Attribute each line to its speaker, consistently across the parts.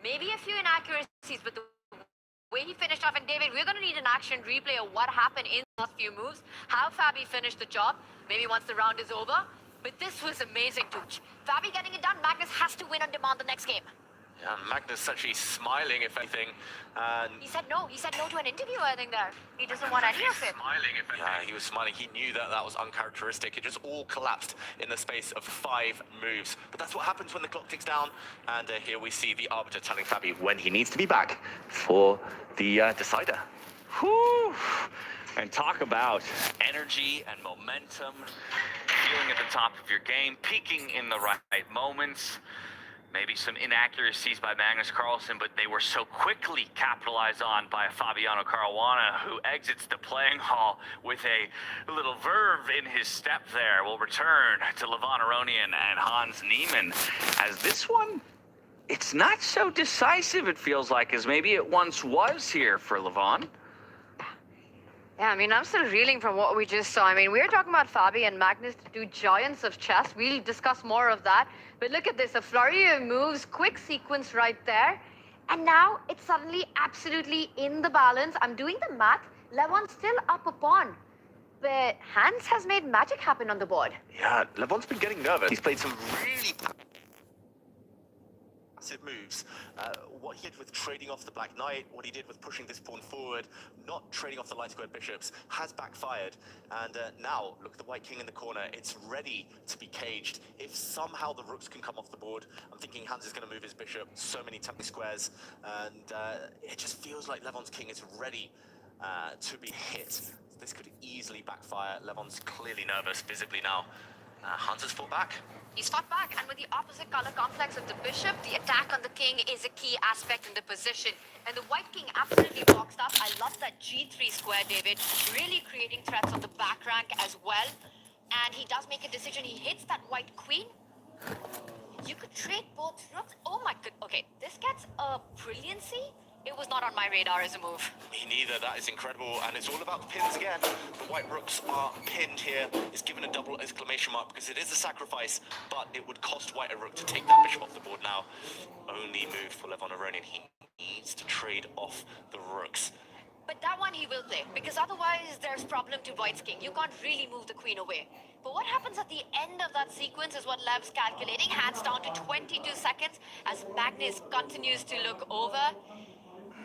Speaker 1: Maybe a few inaccuracies, but the way he finished off. And David, we're going to need an action replay of what happened in the last few moves, how Fabi finished the job, maybe once the round is over. But this was amazing too. Fabi getting it done. Magnus has to win on demand the next game.
Speaker 2: Yeah, Magnus actually smiling, if anything. And
Speaker 1: he said no to an interview, I think, there. He doesn't want any of it.
Speaker 2: Smiling, if anything. Yeah, he was smiling. He knew that that was uncharacteristic. It just all collapsed in the space of 5 moves. But that's what happens when the clock ticks down. And here we see the arbiter telling Fabi when he needs to be back for the decider.
Speaker 3: Whew. And talk about energy and momentum, feeling at the top of your game, peaking in the right moments. Maybe some inaccuracies by Magnus Carlsen, but they were so quickly capitalized on by Fabiano Caruana, who exits the playing hall with a little verve in his step there. We'll return to Levon Aronian and Hans Niemann, as this one, it's not so decisive, it feels like, as maybe it once was here for Levon.
Speaker 1: Yeah, I mean, I'm still reeling from what we just saw. I mean, we're talking about Fabi and Magnus, two giants of chess. We'll discuss more of that. But look at this, a flurry of moves, quick sequence right there. And now it's suddenly absolutely in the balance. I'm doing the math. Levon's still up a pawn. But Hans has made magic happen on the board.
Speaker 2: Yeah, Levon's been getting nervous. He's played some really massive moves. What he did with trading off the Black Knight, what he did with pushing this pawn forward, not trading off the light squared bishops, has backfired. And now, look at the White King in the corner. It's ready to be caged. If somehow the rooks can come off the board, I'm thinking Hans is going to move his bishop so many tapping squares. And it just feels like Levon's king is ready to be hit. This could easily backfire. Levon's clearly nervous visibly now. Hans has fought back.
Speaker 1: He's fought back, and with the opposite color complex of the bishop, the attack on the king is a key aspect in the position. And the white king absolutely boxed up. I love that G3 square, David, really creating threats on the back rank as well. And he does make a decision. He hits that white queen. You could trade both rooks. Oh my god. Okay, this gets a brilliancy. It was not on my radar as a move.
Speaker 2: Me neither. That is incredible. And it's all about the pins again. The white rooks are pinned here. It's given a double exclamation mark because it is a sacrifice, but it would cost white a rook to take that bishop off the board now. Only move for Levon Aronian. He needs to trade off the rooks.
Speaker 1: But that one he will play, because otherwise there's problem to white's king. You can't really move the queen away. But what happens at the end of that sequence is what Lev's calculating. Hands down to 22 seconds as Magnus continues to look over.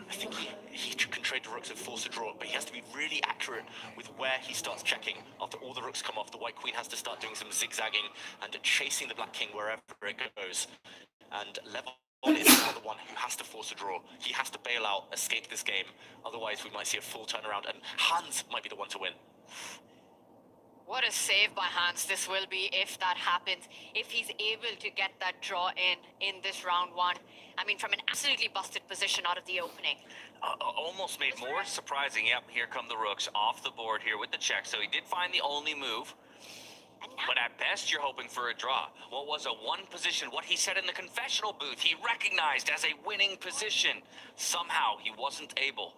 Speaker 2: I think he can trade the rooks and force a draw, but he has to be really accurate with where he starts checking. After all the rooks come off, the white queen has to start doing some zigzagging and chasing the black king wherever it goes. And Levon is now the one who has to force a draw. He has to bail out, escape this game. Otherwise, we might see a full turnaround, and Hans might be the one to win.
Speaker 1: What a save by Hans this will be if that happens, if he's able to get that draw in this round 1. I mean, from an absolutely busted position out of the opening.
Speaker 3: Almost made more surprising. Yep, here come the rooks off the board here with the check. So he did find the only move. But at best, you're hoping for a draw. What was a one position, what he said in the confessional booth, he recognized as a winning position. Somehow, he wasn't able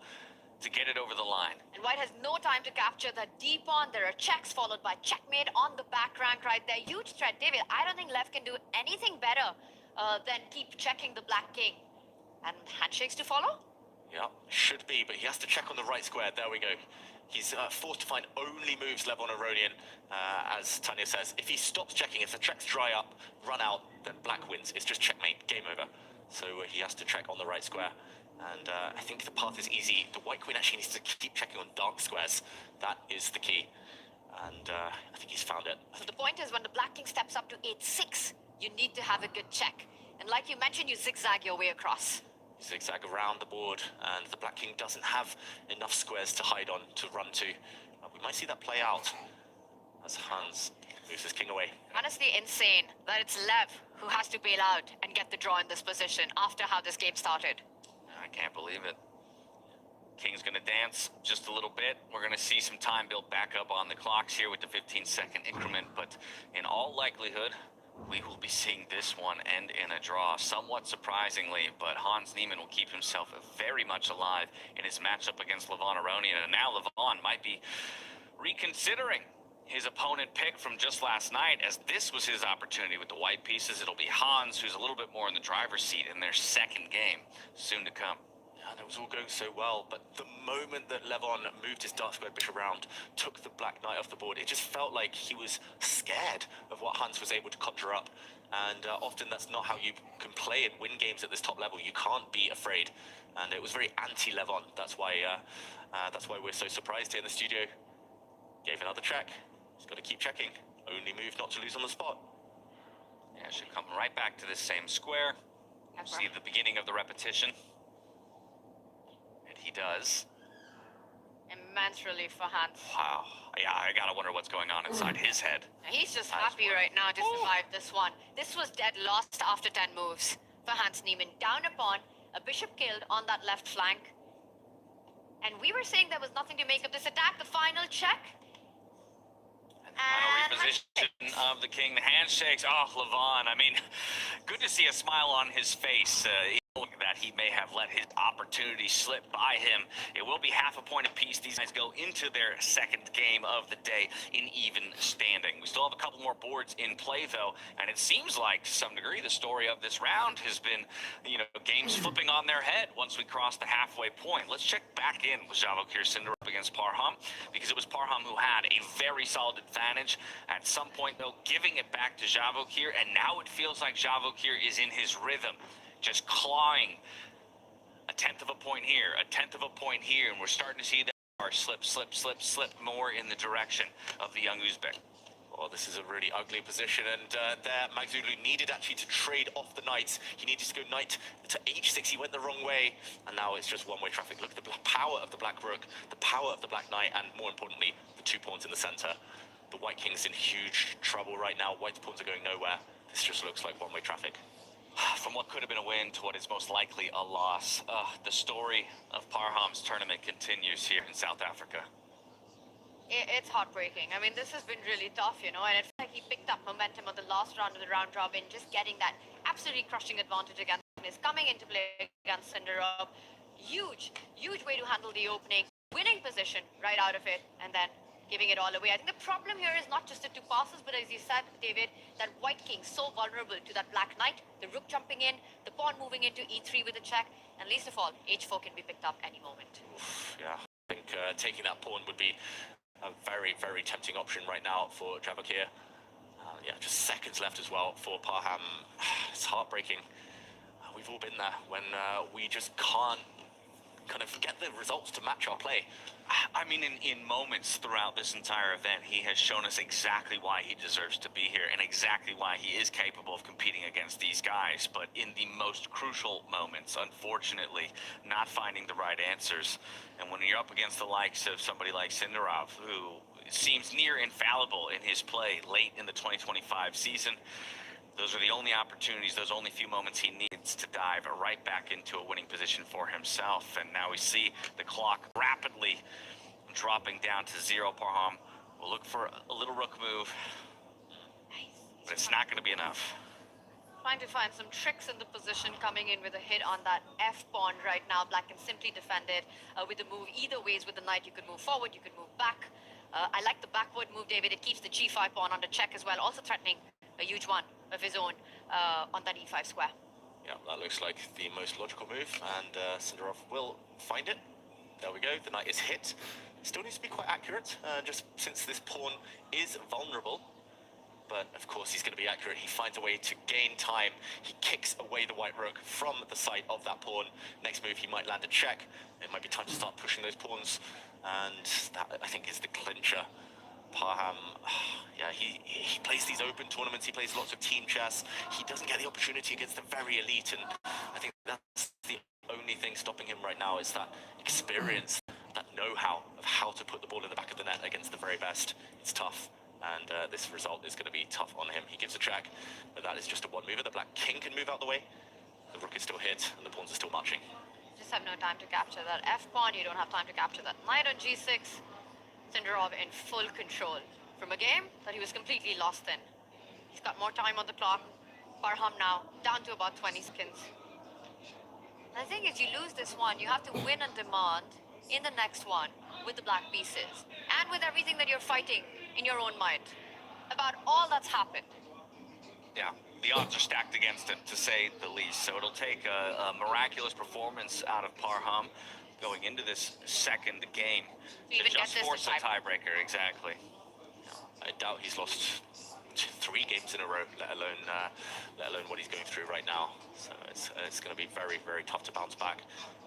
Speaker 3: to get it over the line.
Speaker 1: And white has no time to capture the D pawn. There are checks followed by checkmate on the back rank right there. Huge threat, David. I don't think Lev can do anything better than keep checking the black king. And handshakes to follow?
Speaker 2: Yeah, should be, but he has to check on the right square. There we go. He's forced to find only moves Levon Aronian, as Tanya says. If he stops checking, if the checks dry up, run out, then black wins. It's just checkmate, game over. So he has to check on the right square. And I think the path is easy. The white queen actually needs to keep checking on dark squares. That is the key. And I think he's found it.
Speaker 1: So the point is, when the black king steps up to 8-6, you need to have a good check. And like you mentioned, you zigzag your way across.
Speaker 2: Zigzag around the board, and the black king doesn't have enough squares to hide on, to run to. We might see that play out as Hans moves his king away.
Speaker 1: Honestly insane that it's Lev who has to bail out and get the draw in this position after how this game started.
Speaker 3: I can't believe it. King's gonna dance just a little bit. We're gonna see some time built back up on the clocks here with the 15-second increment, but in all likelihood, we will be seeing this one end in a draw, somewhat surprisingly, but Hans Niemann will keep himself very much alive in his matchup against Levon Aronian, and now Levon might be reconsidering his opponent picked from just last night, as this was his opportunity with the white pieces. It'll be Hans, who's a little bit more in the driver's seat in their second game, soon to come.
Speaker 2: And it was all going so well, but the moment that Levon moved his dark squared bishop around, took the black knight off the board, it just felt like he was scared of what Hans was able to conjure up. And often that's not how you can play and win games at this top level. You can't be afraid. And it was very anti-Levon. That's why we're so surprised here in the studio. Gave another check. He's got to keep checking. Only move not to lose on the spot.
Speaker 3: Yeah, should come right back to this same square. See the beginning of the repetition. And he does.
Speaker 1: Immense relief for Hans.
Speaker 3: Wow. Yeah, I gotta wonder what's going on inside his head.
Speaker 1: He's just happy right now to survive this one. This was dead lost after 10 moves for Hans Niemann. Down a pawn, a bishop killed on that left flank. And we were saying there was nothing to make of this attack. The final check.
Speaker 3: Final reposition of the king. The handshakes. Oh, Levon. I mean, good to see a smile on his face. That he may have let his opportunity slip by him. It will be half a point apiece. These guys go into their second game of the day in even standing. We still have a couple more boards in play, though, and it seems like, to some degree, the story of this round has been, you know, games flipping on their head once we cross the halfway point. Let's check back in with Javokir Sindarov against Parham, because it was Parham who had a very solid advantage. At some point, though, giving it back to Javokir, and now it feels like Javokir is in his rhythm. Just clawing a tenth of a point here, a tenth of a point here, and we're starting to see that our slip more in the direction of the young Uzbek.
Speaker 2: Oh, this is a really ugly position, and there Magzulu needed actually to trade off the knights. He needed to go knight to h6. He went the wrong way, and now it's just one-way traffic. Look at the power of the black rook, the power of the black knight, and more importantly, the 2 pawns in the center. The white king's in huge trouble right now. White's pawns are going nowhere. This just looks like one-way traffic.
Speaker 3: From what could have been a win to what is most likely a loss, the story of Parham's tournament continues here in South Africa.
Speaker 1: It's heartbreaking. I mean, this has been really tough, you know, and it felt like he picked up momentum on the last round of the round robin, just getting that absolutely crushing advantage against Magnus, coming into play against Sindarov. Huge way to handle the opening, winning position right out of it, and then giving it all away. I think the problem here is not just the 2 passes, but as you said, David, that white king so vulnerable to that black knight, the rook jumping in, the pawn moving into e3 with a check, and least of all, h4 can be picked up any moment.
Speaker 2: Oof, yeah, I think taking that pawn would be a very, very tempting option right now for Javokir. Yeah, just seconds left as well for Parham. It's heartbreaking. We've all been there when we just can't kind of get the results to match our play.
Speaker 3: I mean, in moments throughout this entire event, he has shown us exactly why he deserves to be here and exactly why he is capable of competing against these guys. But in the most crucial moments, unfortunately, not finding the right answers. And when you're up against the likes of somebody like Sindarov, who seems near infallible in his play late in the 2025 season, those are the only opportunities, those only few moments he needs to dive right back into a winning position for himself. And now we see the clock rapidly dropping down to 0. Parham will look for a little rook move, but it's not going to be enough.
Speaker 1: Trying to find some tricks in the position, coming in with a hit on that f pawn right now. Black can simply defend it with the move. Either ways with the knight, you could move forward, you could move back. I like the backward move, David. It keeps the g5 pawn under check as well, also threatening a huge one of his own on that e5 square.
Speaker 2: Yeah, that looks like the most logical move, and Sindarov will find it. There we go, the knight is hit. Still needs to be quite accurate, just since this pawn is vulnerable. But of course he's going to be accurate. He finds a way to gain time. He kicks away the white rook from the site of that pawn. Next move he might land a check. It might be time to start pushing those pawns, and that, I think, is the clincher. Parham, yeah, he plays these open tournaments, he plays lots of team chess. He doesn't get the opportunity against the very elite, and I think that's the only thing stopping him right now, is that experience, that know-how of how to put the ball in the back of the net against the very best. It's tough, and this result is going to be tough on him. He gives a check, but that is just a one mover. The black king can move out the way, the rook is still hit, and the pawns are still marching.
Speaker 1: Just have no time to capture that f pawn. You don't have time to capture that knight on g6. Sindarov in full control from a game that he was completely lost in. He's got more time on the clock. Parham now down to about 20 seconds. And the thing is, you lose this one, you have to win on demand in the next one with the black pieces and with everything that you're fighting in your own mind about all that's happened?
Speaker 3: Yeah, the odds are stacked against him, to say the least. So it'll take a miraculous performance out of Parham going into this second game
Speaker 1: To even get
Speaker 3: just
Speaker 1: this to
Speaker 3: force a
Speaker 1: tie.
Speaker 3: tiebreaker. Exactly.
Speaker 2: I doubt he's lost 3 games in a row, let alone what he's going through right now. So it's going to be very, very tough to bounce back.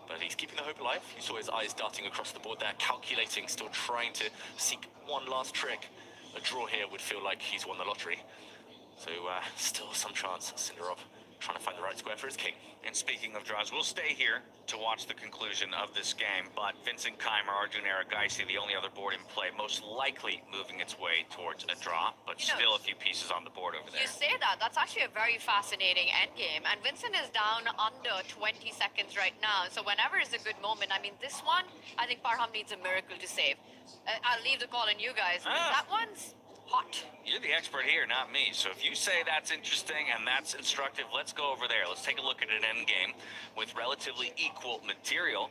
Speaker 2: But he's keeping the hope alive. You saw his eyes darting across the board there, calculating, still trying to seek one last trick. A draw here would feel like he's won the lottery. So still some chance. Sindarov trying to find the right square for his king.
Speaker 3: And speaking of draws, we'll stay here to watch the conclusion of this game. But Vincent Keimer, Arjun Erigaisi, the only other board in play, most likely moving its way towards a draw, but still a few pieces on the board over there.
Speaker 1: You say that, that's actually a very fascinating endgame. And Vincent is down under 20 seconds right now. So whenever is a good moment, I mean, this one, I think Parham needs a miracle to save. I'll leave the call on you guys. That one's hot.
Speaker 3: You're the expert here, not me. So if you say that's interesting and that's instructive, let's go over there. Let's take a look at an endgame with relatively equal material,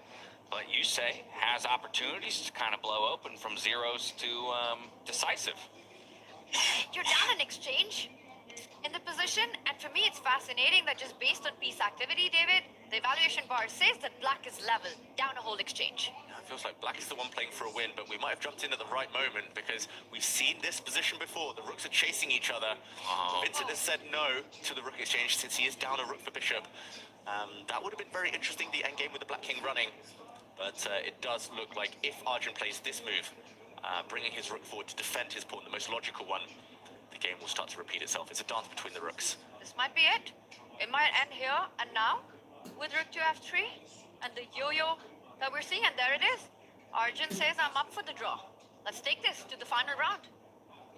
Speaker 3: but you say has opportunities to kind of blow open from zeros to decisive.
Speaker 1: You're down an exchange in the position, and for me it's fascinating that just based on piece activity, David, the evaluation bar says that black is level, down a whole exchange.
Speaker 2: It feels like black is the one playing for a win, but we might have jumped in at the right moment because we've seen this position before. The rooks are chasing each other. Vincent has said no to the rook exchange since he is down a rook for bishop. That would have been very interesting, the endgame with the black king running. But it does look like if Arjun plays this move, bringing his rook forward to defend his pawn, the most logical one, the game will start to repeat itself. It's a dance between the rooks.
Speaker 1: This might be it. It might end here and now with rook to f3 and the yo-yo that we're seeing, and there it is. Arjun says, I'm up for the draw. Let's take this to the final round.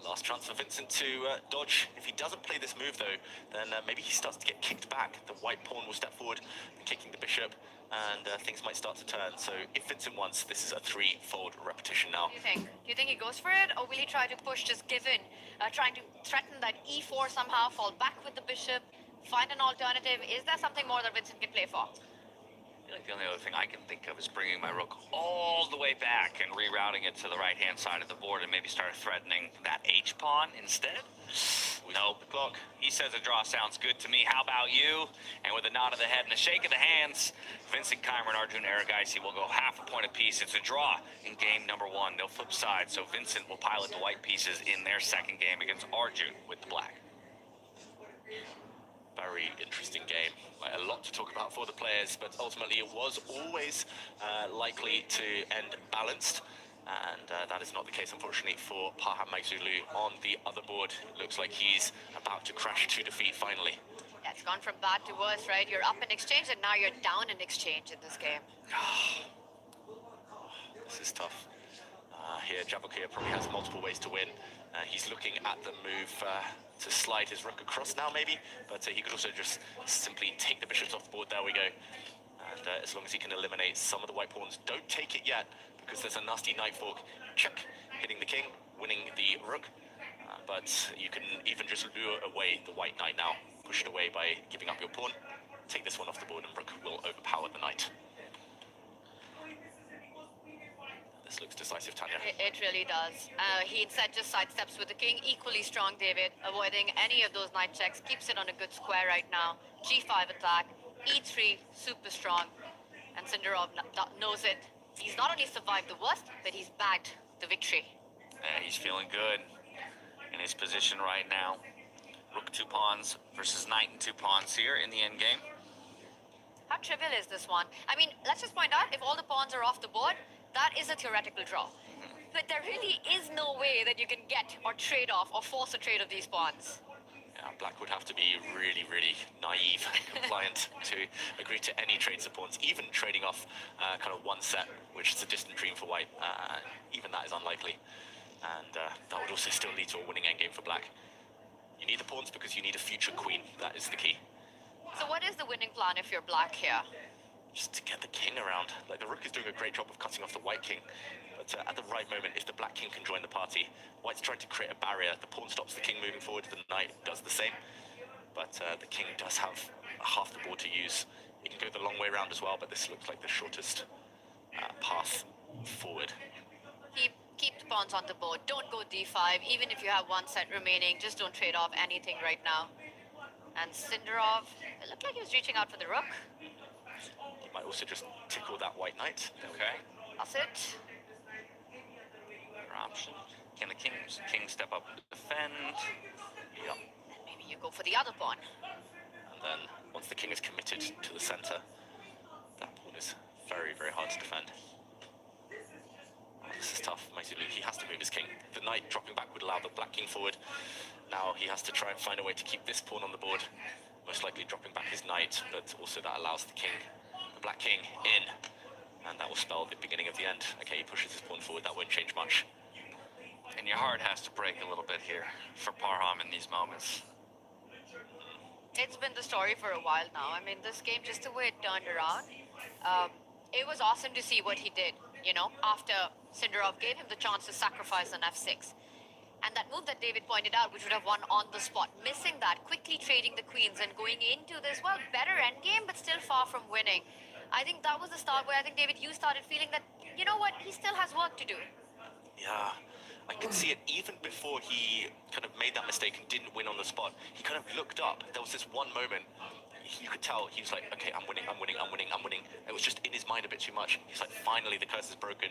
Speaker 2: Last chance for Vincent to dodge. If he doesn't play this move, though, then maybe he starts to get kicked back. The white pawn will step forward, kicking the bishop, and things might start to turn. So if Vincent wants, this is a 3-fold repetition now.
Speaker 1: What do you think? Do you think he goes for it, or will he try to push, just give in, trying to threaten that e4 somehow, fall back with the bishop, find an alternative? Is there something more that Vincent can play for?
Speaker 3: I feel like the only other thing I can think of is bringing my rook all the way back and rerouting it to the right-hand side of the board and maybe start threatening that h-pawn instead. Nope.
Speaker 2: The clock.
Speaker 3: He says a draw sounds good to me. How about you? And with a nod of the head and a shake of the hands, Vincent Keimer and Arjun Erigaisi will go half a point apiece. It's a draw in game number 1. They'll flip sides, so Vincent will pilot the white pieces in their second game against Arjun with the black.
Speaker 2: Very interesting game. A lot to talk about for the players, but ultimately it was always likely to end balanced. And that is not the case, unfortunately, for Parham Magzulu on the other board. It looks like he's about to crash to defeat finally.
Speaker 1: Yeah, it's gone from bad to worse, right? You're up in exchange, and now you're down in exchange in this game.
Speaker 2: This is tough. Here, Javokir probably has multiple ways to win. He's looking at the move to slide his rook across now, maybe, but he could also just simply take the bishops off the board. There we go. And as long as he can eliminate some of the white pawns, don't take it yet, because there's a nasty knight fork. Check, hitting the king, winning the rook. But you can even just lure away the white knight now. Push it away by giving up your pawn. Take this one off the board and rook will overpower the knight. This looks decisive, Tanya.
Speaker 1: It really does. He instead just sidesteps with the king. Equally strong, David, avoiding any of those knight checks. Keeps it on a good square right now. G5 attack. E3, super strong. And Sindarov knows it. He's not only survived the worst, but he's bagged the victory.
Speaker 3: Yeah, he's feeling good in his position right now. Rook 2 pawns versus knight and 2 pawns here in the endgame.
Speaker 1: How trivial is this one? I mean, let's just point out, if all the pawns are off the board, that is a theoretical draw. But there really is no way that you can get or trade off or force a trade of these pawns.
Speaker 2: Yeah, black would have to be really, really naive and compliant to agree to any trades of pawns, even trading off kind of one set, which is a distant dream for white. Even that is unlikely. And that would also still lead to a winning endgame for black. You need the pawns because you need a future queen. That is the key.
Speaker 1: So what is the winning plan if you're black here?
Speaker 2: Just to get the king around. Like, the rook is doing a great job of cutting off the white king. But at the right moment, if the black king can join the party, white's trying to create a barrier. The pawn stops the king moving forward, the knight does the same. But the king does have half the board to use. He can go the long way around as well, but this looks like the shortest path forward.
Speaker 1: Keep pawns on the board. Don't go d5, even if you have one set remaining. Just don't trade off anything right now. And Sindarov, it looked like he was reaching out for the rook.
Speaker 2: He might also just tickle that white knight.
Speaker 3: Okay.
Speaker 1: That's it.
Speaker 3: Your option. Can the king step up and defend?
Speaker 2: Yep.
Speaker 1: And maybe you go for the other pawn.
Speaker 2: And then once the king is committed to the center, that pawn is very, very hard to defend. Oh, this is tough. He has to move his king. The knight dropping back would allow the black king forward. Now he has to try and find a way to keep this pawn on the board, most likely dropping back his knight, but also that allows the black king in, and that will spell the beginning of the end. Okay, he pushes his pawn forward, that won't change much.
Speaker 3: And your heart has to break a little bit here for Parham in these moments.
Speaker 1: It's been the story for a while now. I mean, this game, just the way it turned around, it was awesome to see what he did, you know, after Sindarov gave him the chance to sacrifice on f6. And that move that David pointed out, which would have won on the spot, missing that, quickly trading the queens and going into this, well, better endgame, but still far from winning. I think that was the start where I think, David, you started feeling that, you know what, he still has work to do.
Speaker 2: Yeah, I could see it even before he kind of made that mistake and didn't win on the spot. He kind of looked up. There was this one moment, you could tell he was like, okay, I'm winning. It was just in his mind a bit too much. He's like, finally, the curse is broken.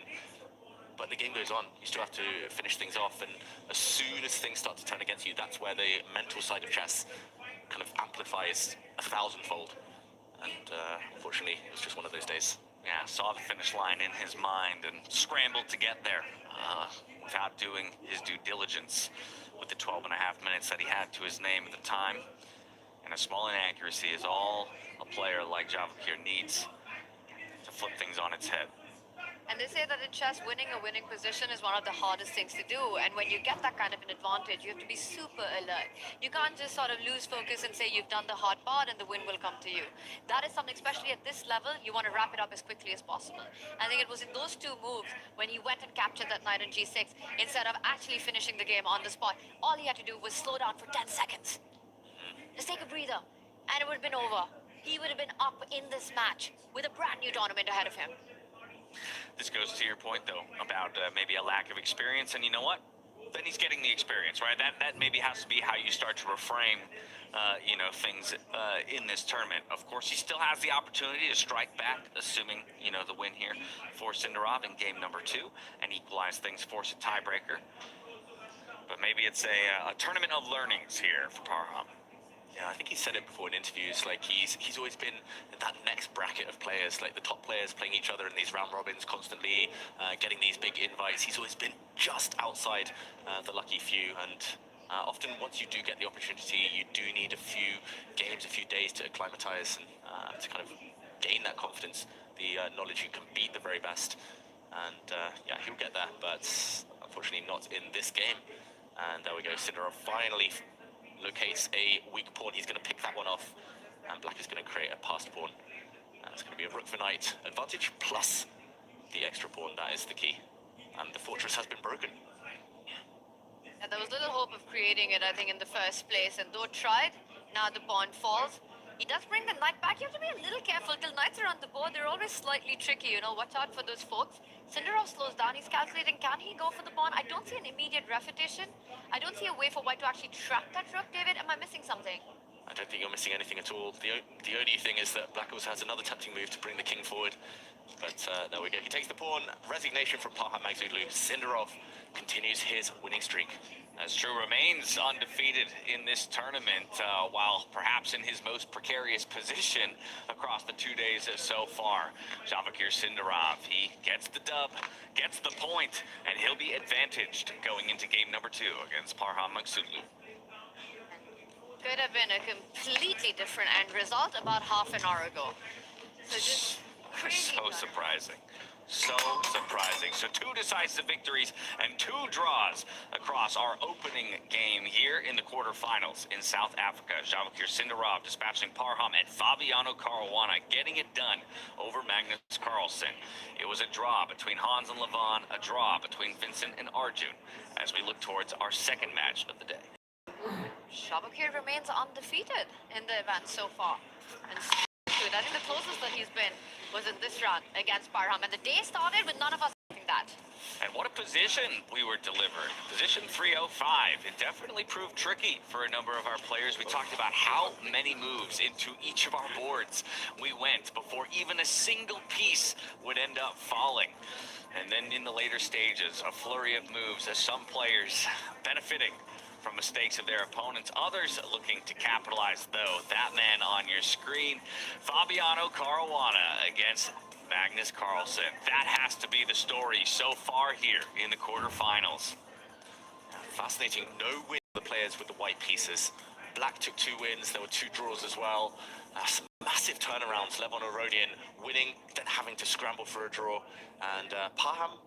Speaker 2: But the game goes on. You still have to finish things off, and as soon as things start to turn against you, that's where the mental side of chess kind of amplifies 1,000-fold. And unfortunately, it was just one of those days.
Speaker 3: Yeah, saw the finish line in his mind and scrambled to get there without doing his due diligence with the 12.5 minutes that he had to his name at the time. And a small inaccuracy is all a player like Javakir needs to flip things on its head.
Speaker 1: And they say that in chess, winning a winning position is one of the hardest things to do. And when you get that kind of an advantage, you have to be super alert. You can't just sort of lose focus and say you've done the hard part and the win will come to you. That is something, especially at this level, you want to wrap it up as quickly as possible. I think it was in those two moves when he went and captured that knight on g6, instead of actually finishing the game on the spot, all he had to do was slow down for 10 seconds. Just take a breather, and it would have been over. He would have been up in this match with a brand new tournament ahead of him.
Speaker 3: This goes to your point, though, about maybe a lack of experience, and you know what? Then he's getting the experience, right? That maybe has to be how you start to reframe, things in this tournament. Of course, he still has the opportunity to strike back, assuming, the win here for Sindarov in game number 2, and equalize things, force a tiebreaker. But maybe it's a tournament of learnings here for Parham.
Speaker 2: Yeah, I think he said it before in interviews, like he's always been in that next bracket of players, like the top players playing each other in these round robins constantly, getting these big invites. He's always been just outside the lucky few, and often once you do get the opportunity, you do need a few games, a few days to acclimatize and to kind of gain that confidence, the knowledge you can beat the very best. And yeah, he'll get there, but unfortunately not in this game. And there we go, Sindarov finally locates a weak pawn. He's going to pick that one off, and black is going to create a passed pawn. And it's going to be a rook for knight advantage plus the extra pawn. That is the key, and the fortress has been broken.
Speaker 1: And there was little hope of creating it, I think, in the first place, and though tried, now the pawn falls. He does bring the knight back. You have to be a little careful till knights are on the board. They're always slightly tricky, watch out for those forks. Sindarov slows down. He's calculating, can he go for the pawn? I don't see an immediate repetition. I don't see a way for white to actually trap that rook. David, am I missing something?
Speaker 2: I don't think you're missing anything at all. The only thing is that black also has another tempting move to bring the king forward. But there we go. He takes the pawn. Resignation from Parham Maghsoodloo. Sindarov continues his winning streak.
Speaker 3: That's true, remains undefeated in this tournament, while perhaps in his most precarious position across the 2 days so far. Javakir Sindarov, he gets the dub, gets the point, and he'll be advantaged going into game number 2 against Parham Maghsoodloo.
Speaker 1: Could have been a completely different end result about half an hour ago. So just crazy.
Speaker 3: So surprising. So surprising. So 2 decisive victories and 2 draws across our opening game here in the quarterfinals in South Africa. Javakir Sindarov dispatching Parham and Fabiano Caruana, getting it done over Magnus Carlsen. It was a draw between Hans and Levon, a draw between Vincent and Arjun, as we look towards our second match of the day.
Speaker 1: Javakir remains undefeated in the event so far. And I think the closest that he's been was in this round against Parham. And the day started with none of us expecting that. that.
Speaker 3: And what a position we were delivered. Position 305. It definitely proved tricky for a number of our players. We talked about how many moves into each of our boards we went before even a single piece would end up falling. And then in the later stages, a flurry of moves as some players benefiting from mistakes of their opponents, others looking to capitalize, though. That man on your screen, Fabiano Caruana against Magnus Carlsen. That has to be the story so far here in the quarterfinals.
Speaker 2: Fascinating, no win for the players with the white pieces. Black took 2 wins, there were 2 draws as well. Some massive turnarounds, Levon Aronian winning, then having to scramble for a draw. And Parham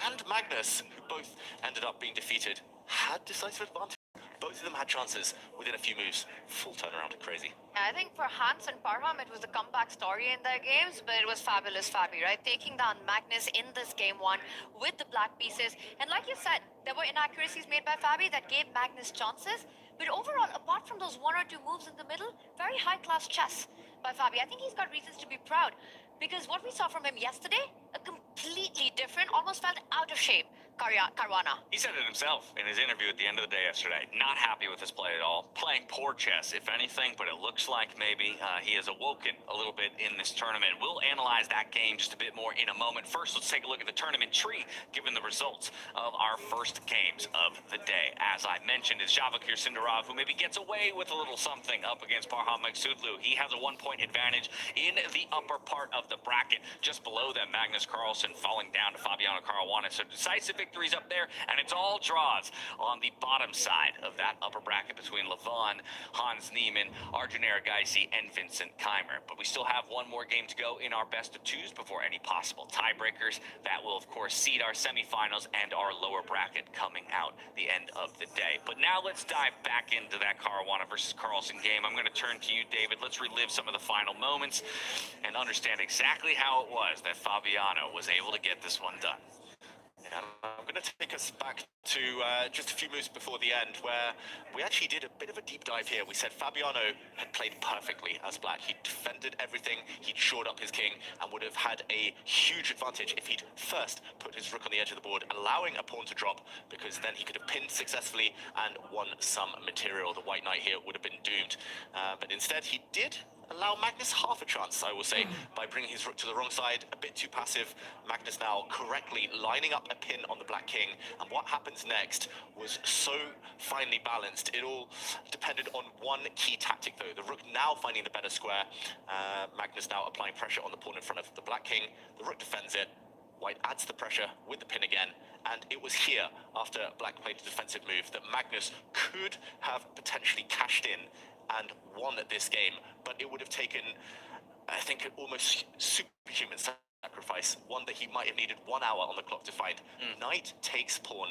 Speaker 2: and Magnus, who both ended up being defeated, had decisive advantage. Both of them had chances within a few moves. Full turnaround, crazy.
Speaker 1: I think for Hans and Parham, it was the comeback story in their games, but it was fabulous Fabi, right? Taking down Magnus in this game 1 with the black pieces. And like you said, there were inaccuracies made by Fabi that gave Magnus chances. But overall, apart from those 1 or 2 moves in the middle, very high-class chess by Fabi. I think he's got reasons to be proud. Because what we saw from him yesterday, a completely different, almost felt out of shape Caruana.
Speaker 3: He said it himself in his interview at the end of the day yesterday. Not happy with his play at all. Playing poor chess, if anything, but it looks like maybe he has awoken a little bit in this tournament. We'll analyze that game just a bit more in a moment. First, let's take a look at the tournament tree, given the results of our first games of the day. As I mentioned, it's Javakir Sindarov, who maybe gets away with a little something up against Parham Magsudlu. He has a 1-point advantage in the upper part of the bracket. Just below them, Magnus Carlsen falling down to Fabiano Caruana. So decisive victories up there, and it's all draws on the bottom side of that upper bracket between Levon, Hans Niemann, Arjun Erigaisi, and Vincent Keimer. But we still have one more game to go in our best of 2s before any possible tiebreakers. That will, of course, seed our semifinals and our lower bracket coming out the end of the day. But now let's dive back into that Caruana versus Carlsen game. I'm going to turn to you, David. Let's relive some of the final moments and understand exactly how it was that Fabiano was able to get this one done.
Speaker 2: And I'm going to take us back to just a few moves before the end, where we actually did a bit of a deep dive here. We said Fabiano had played perfectly as black. He defended everything, he'd shored up his king, and would have had a huge advantage if he'd first put his rook on the edge of the board, allowing a pawn to drop, because then he could have pinned successfully and won some material. The white knight here would have been doomed. But instead, he did allow Magnus half a chance, I will say, by bringing his rook to the wrong side, a bit too passive. Magnus now correctly lining up a pin on the black king, and what happens next was so finely balanced. It all depended on one key tactic, though. The rook now finding the better square. Magnus now applying pressure on the pawn in front of the black king. The rook defends it. White adds the pressure with the pin again, and it was here, after black played a defensive move, that Magnus could have potentially cashed in and won this game, but it would have taken, I think, an almost superhuman sacrifice, one that he might have needed 1 hour on the clock to find. Knight takes pawn,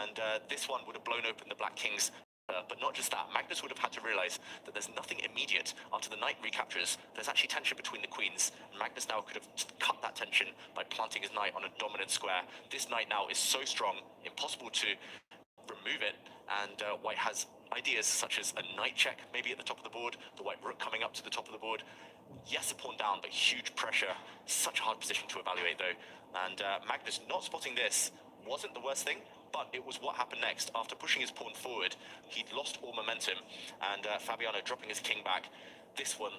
Speaker 2: and this one would have blown open the black king's. But not just that, Magnus would have had to realize that there's nothing immediate after the knight recaptures. There's actually tension between the queens, and Magnus now could have cut that tension by planting his knight on a dominant square. This knight now is so strong, impossible to remove it, and white has ideas such as a knight check, maybe at the top of the board, the white rook coming up to the top of the board. Yes, a pawn down, but huge pressure. Such a hard position to evaluate, though. And Magnus not spotting this wasn't the worst thing, but it was what happened next. After pushing his pawn forward, he'd lost all momentum, and Fabiano dropping his king back. This one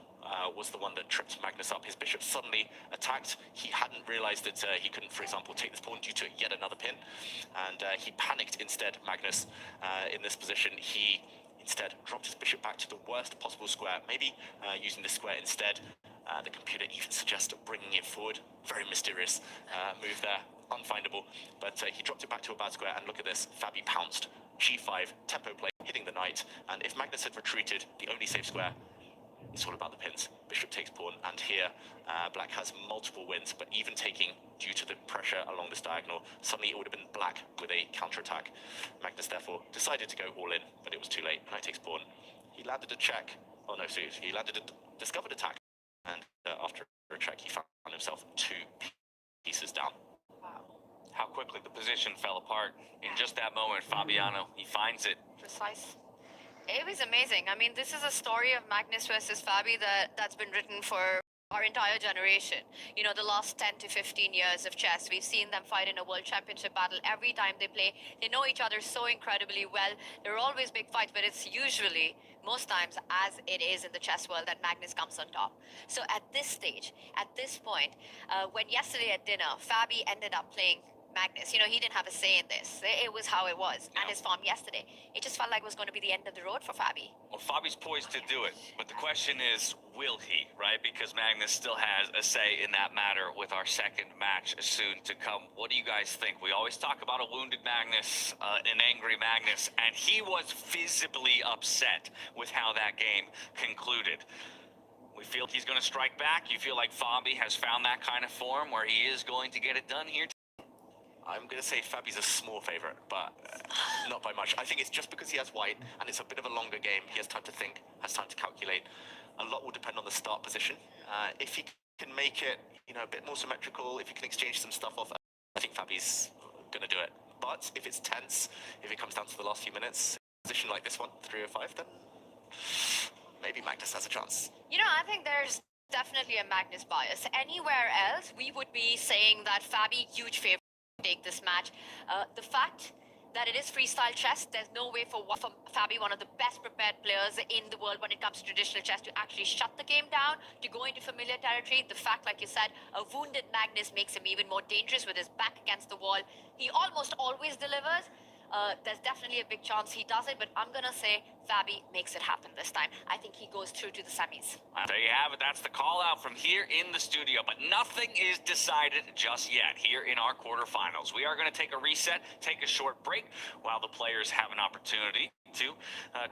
Speaker 2: was the one that tripped Magnus up. His bishop suddenly attacked. He hadn't realized that he couldn't, for example, take this pawn due to yet another pin, and he panicked instead, Magnus, in this position. He instead dropped his bishop back to the worst possible square, maybe using this square instead. The computer even suggests bringing it forward. Very mysterious move there, unfindable. But he dropped it back to a bad square, and look at this. Fabi pounced. G5, tempo play, hitting the knight. And if Magnus had retreated, the only safe square, it's all about the pins. Bishop takes pawn, and here black has multiple wins, but even taking, due to the pressure along this diagonal, suddenly it would have been black with a counterattack. Magnus therefore decided to go all in, but it was too late. Knight takes pawn. He landed a check. Oh no, seriously, he landed a discovered attack, and after a check, he found himself 2 pieces down.
Speaker 1: Wow.
Speaker 3: How quickly the position fell apart. In just that moment, Fabiano, he finds it.
Speaker 1: Precise. It was amazing. I mean, this is a story of Magnus versus Fabi that's been written for our entire generation. You know, the last 10 to 15 years of chess, we've seen them fight in a world championship battle every time they play. They know each other so incredibly well. There are always big fights, but it's usually, most times, as it is in the chess world, that Magnus comes on top. So at this stage, at this point, when yesterday at dinner, Fabi ended up playing Magnus, you know, he didn't have a say in this. It was how it was. And his form yesterday, it just felt like it was going to be the end of the road for Fabi.
Speaker 3: Well, Fabi's poised to do it, but the question is, will he, right? Because Magnus still has a say in that matter with our second match soon to come. What do you guys think? We always talk about a wounded Magnus, an angry Magnus, and he was visibly upset with how that game concluded. We feel he's going to strike back. You feel like Fabi has found that kind of form where he is going to get it done here?
Speaker 2: I'm going to say Fabi's a small favorite, but not by much. I think it's just because he has white, and it's a bit of a longer game. He has time to think, has time to calculate. A lot will depend on the start position. If he can make it, you know, a bit more symmetrical, if he can exchange some stuff off, I think Fabi's going to do it. But if it's tense, if it comes down to the last few minutes, a position like this one, 305, then maybe Magnus has a chance.
Speaker 1: You know, I think there's definitely a Magnus bias. Anywhere else, we would be saying that Fabi, huge favorite, take this match. The fact that it is freestyle chess, there's no way for Fabi, one of the best prepared players in the world when it comes to traditional chess, to actually shut the game down, to go into familiar territory. The fact, like you said, a wounded Magnus makes him even more dangerous with his back against the wall. He almost always delivers. There's definitely a big chance he does it, but I'm going to say Fabi makes it happen this time. I think he goes through to the semis.
Speaker 3: There you have it. That's the call out from here in the studio, but nothing is decided just yet here in our quarterfinals. We are going to take a reset, take a short break while the players have an opportunity to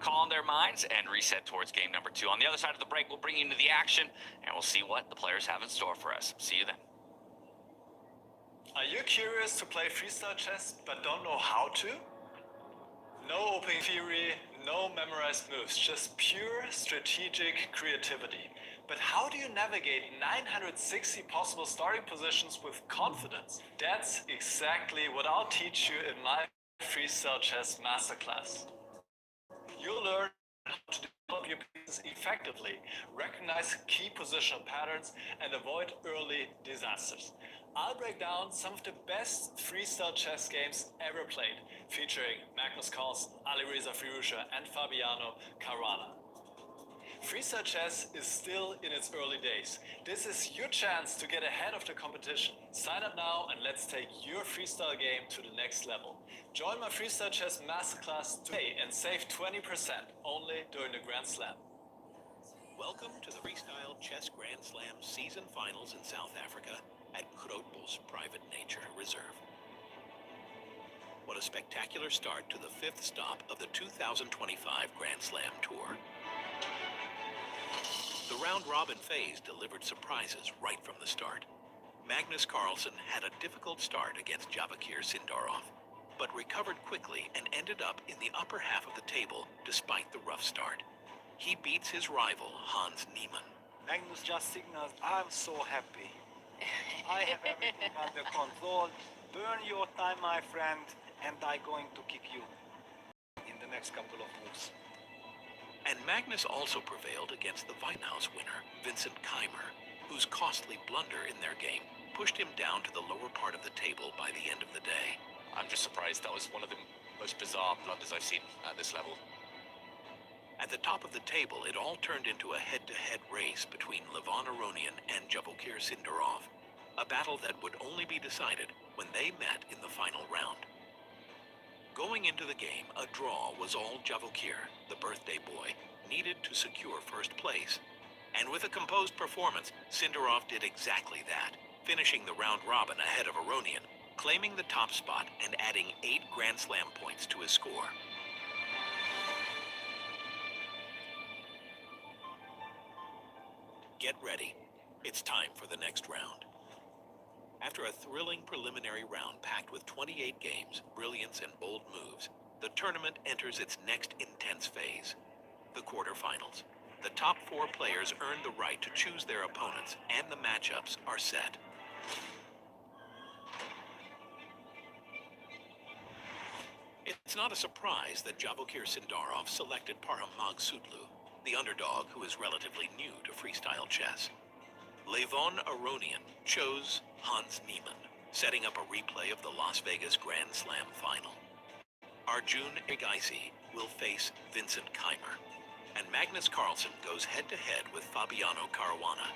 Speaker 3: calm their minds and reset towards game number 2. On the other side of the break, we'll bring you into the action, and we'll see what the players have in store for us. See you then.
Speaker 4: Are you curious to play freestyle chess but don't know how to? No open theory, no memorized moves, just pure strategic creativity. But how do you navigate 960 possible starting positions with confidence? That's exactly what I'll teach you in my Freestyle Chess Masterclass. You'll learn how to develop your pieces effectively, recognize key positional patterns, and avoid early disasters. I'll break down some of the best freestyle chess games ever played, featuring Magnus Carlsen, Alireza Firouzja, and Fabiano Caruana. Freestyle chess is still in its early days. This is your chance to get ahead of the competition. Sign up now and let's take your freestyle game to the next level. Join my Freestyle Chess Masterclass today and save 20% only during the Grand Slam.
Speaker 5: Welcome to the Freestyle Chess Grand Slam season finals in South Africa at Grootbos Private Nature Reserve. What a spectacular start to the 5th stop of the 2025 Grand Slam Tour. The round-robin phase delivered surprises right from the start. Magnus Carlsen had a difficult start against Javakir Sindarov, but recovered quickly and ended up in the upper half of the table despite the rough start. He beats his rival, Hans Niemann.
Speaker 6: Magnus just signals, I'm so happy. I have everything under control. Burn your time, my friend, and I'm going to kick you in the next couple of moves.
Speaker 5: And Magnus also prevailed against the Whitehouse winner, Vincent Keimer, whose costly blunder in their game pushed him down to the lower part of the table by the end of the day.
Speaker 2: I'm just surprised. That was one of the most bizarre blunders I've seen at this level.
Speaker 5: At the top of the table, it all turned into a head-to-head race between Levon Aronian and Javokir Sindarov, a battle that would only be decided when they met in the final round. Going into the game, a draw was all Javokir, the birthday boy, needed to secure first place. And with a composed performance, Sindarov did exactly that, finishing the round robin ahead of Aronian, claiming the top spot and adding 8 Grand Slam points to his score. Get ready. It's time for the next round. After a thrilling preliminary round packed with 28 games, brilliance, and bold moves, the tournament enters its next intense phase, the quarterfinals. The top 4 players earn the right to choose their opponents, and the matchups are set. It's not a surprise that Javokir Sindarov selected Parham Magsudlu, the underdog who is relatively new to freestyle chess. Levon Aronian chose Hans Niemann, setting up a replay of the Las Vegas Grand Slam final. Arjun Egaisi will face Vincent Keimer, and Magnus Carlsen goes head-to-head with Fabiano Caruana.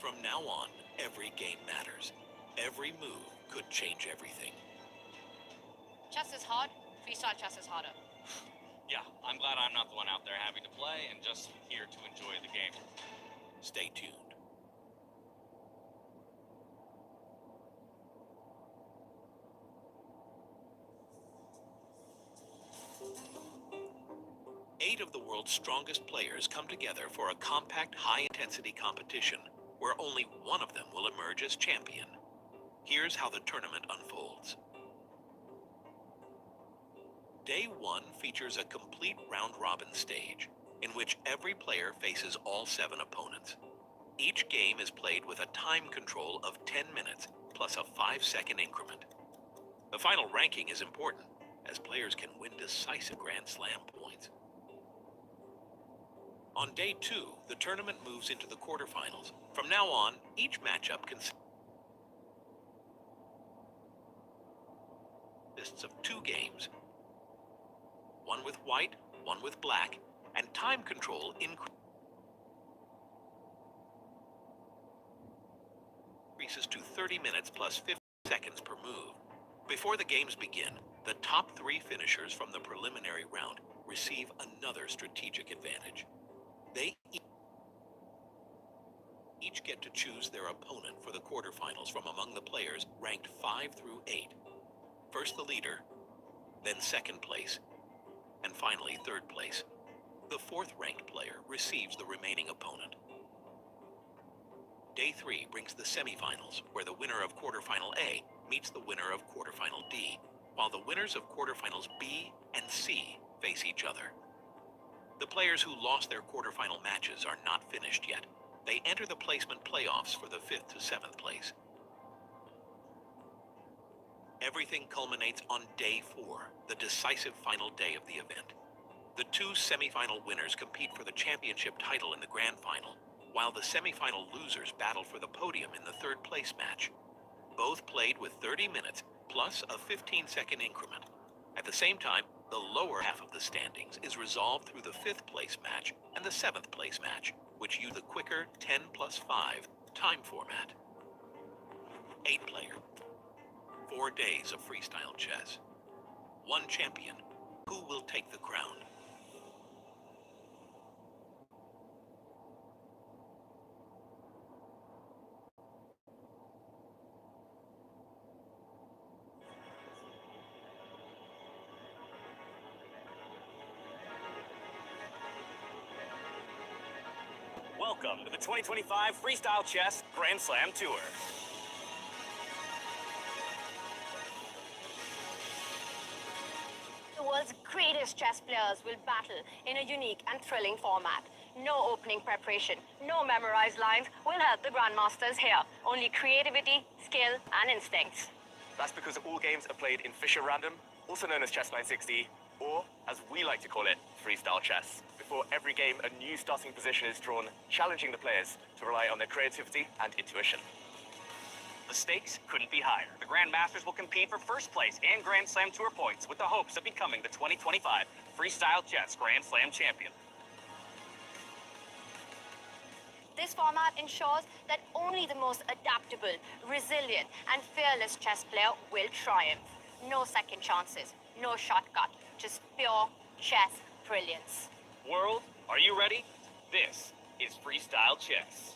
Speaker 5: From now on, every game matters. Every move could change everything.
Speaker 1: Chess is hard, freestyle chess is harder.
Speaker 7: Yeah, I'm glad I'm not the one out there having to play and just here to enjoy the game.
Speaker 5: Stay tuned. Eight of the world's strongest players come together for a compact, high-intensity competition where only one of them will emerge as champion. Here's how the tournament unfolds. Day 1 features a complete round-robin stage in which every player faces all 7 opponents. Each game is played with a time control of 10 minutes plus a 5-second increment. The final ranking is important, as players can win decisive Grand Slam points. On day 2, the tournament moves into the quarterfinals. From now on, each matchup consists of 2 games, one with white, one with black, and time control increases to 30 minutes plus 50 seconds per move. Before the games begin, the top 3 finishers from the preliminary round receive another strategic advantage. They each get to choose their opponent for the quarterfinals from among the players ranked 5 through 8. First the leader, then second place, and finally third place. The 4th ranked player receives the remaining opponent. Day 3 brings the semifinals, where the winner of quarterfinal A meets the winner of quarterfinal D, while the winners of quarterfinals B and C face each other. The players who lost their quarterfinal matches are not finished yet. They enter the placement playoffs for the 5th to 7th place. Everything culminates on day 4, the decisive final day of the event. The 2 semifinal winners compete for the championship title in the grand final, while the semifinal losers battle for the podium in the 3rd place match. Both played with 30 minutes plus a 15-second increment. At the same time, the lower half of the standings is resolved through the 5th place match and the 7th place match, which use the quicker 10 plus 5 time format. 8-player. 4 days of freestyle chess. 1 champion. Who will take the crown?
Speaker 8: Welcome to the 2025 Freestyle Chess Grand Slam Tour.
Speaker 1: The world's greatest chess players will battle in a unique and thrilling format. No opening preparation, no memorized lines will help the Grandmasters here. Only creativity, skill, and instincts.
Speaker 8: That's because all games are played in Fischer Random, also known as Chess 960, or as we like to call it, Freestyle Chess. Before every game, a new starting position is drawn, challenging the players to rely on their creativity and intuition.
Speaker 7: The stakes couldn't be higher. The Grandmasters will compete for first place and Grand Slam Tour points with the hopes of becoming the 2025 Freestyle Chess Grand Slam champion.
Speaker 1: This format ensures that only the most adaptable, resilient, and fearless chess player will triumph. No second chances, no shortcut, just pure chess brilliance.
Speaker 7: World, are you ready? This is Freestyle Chess.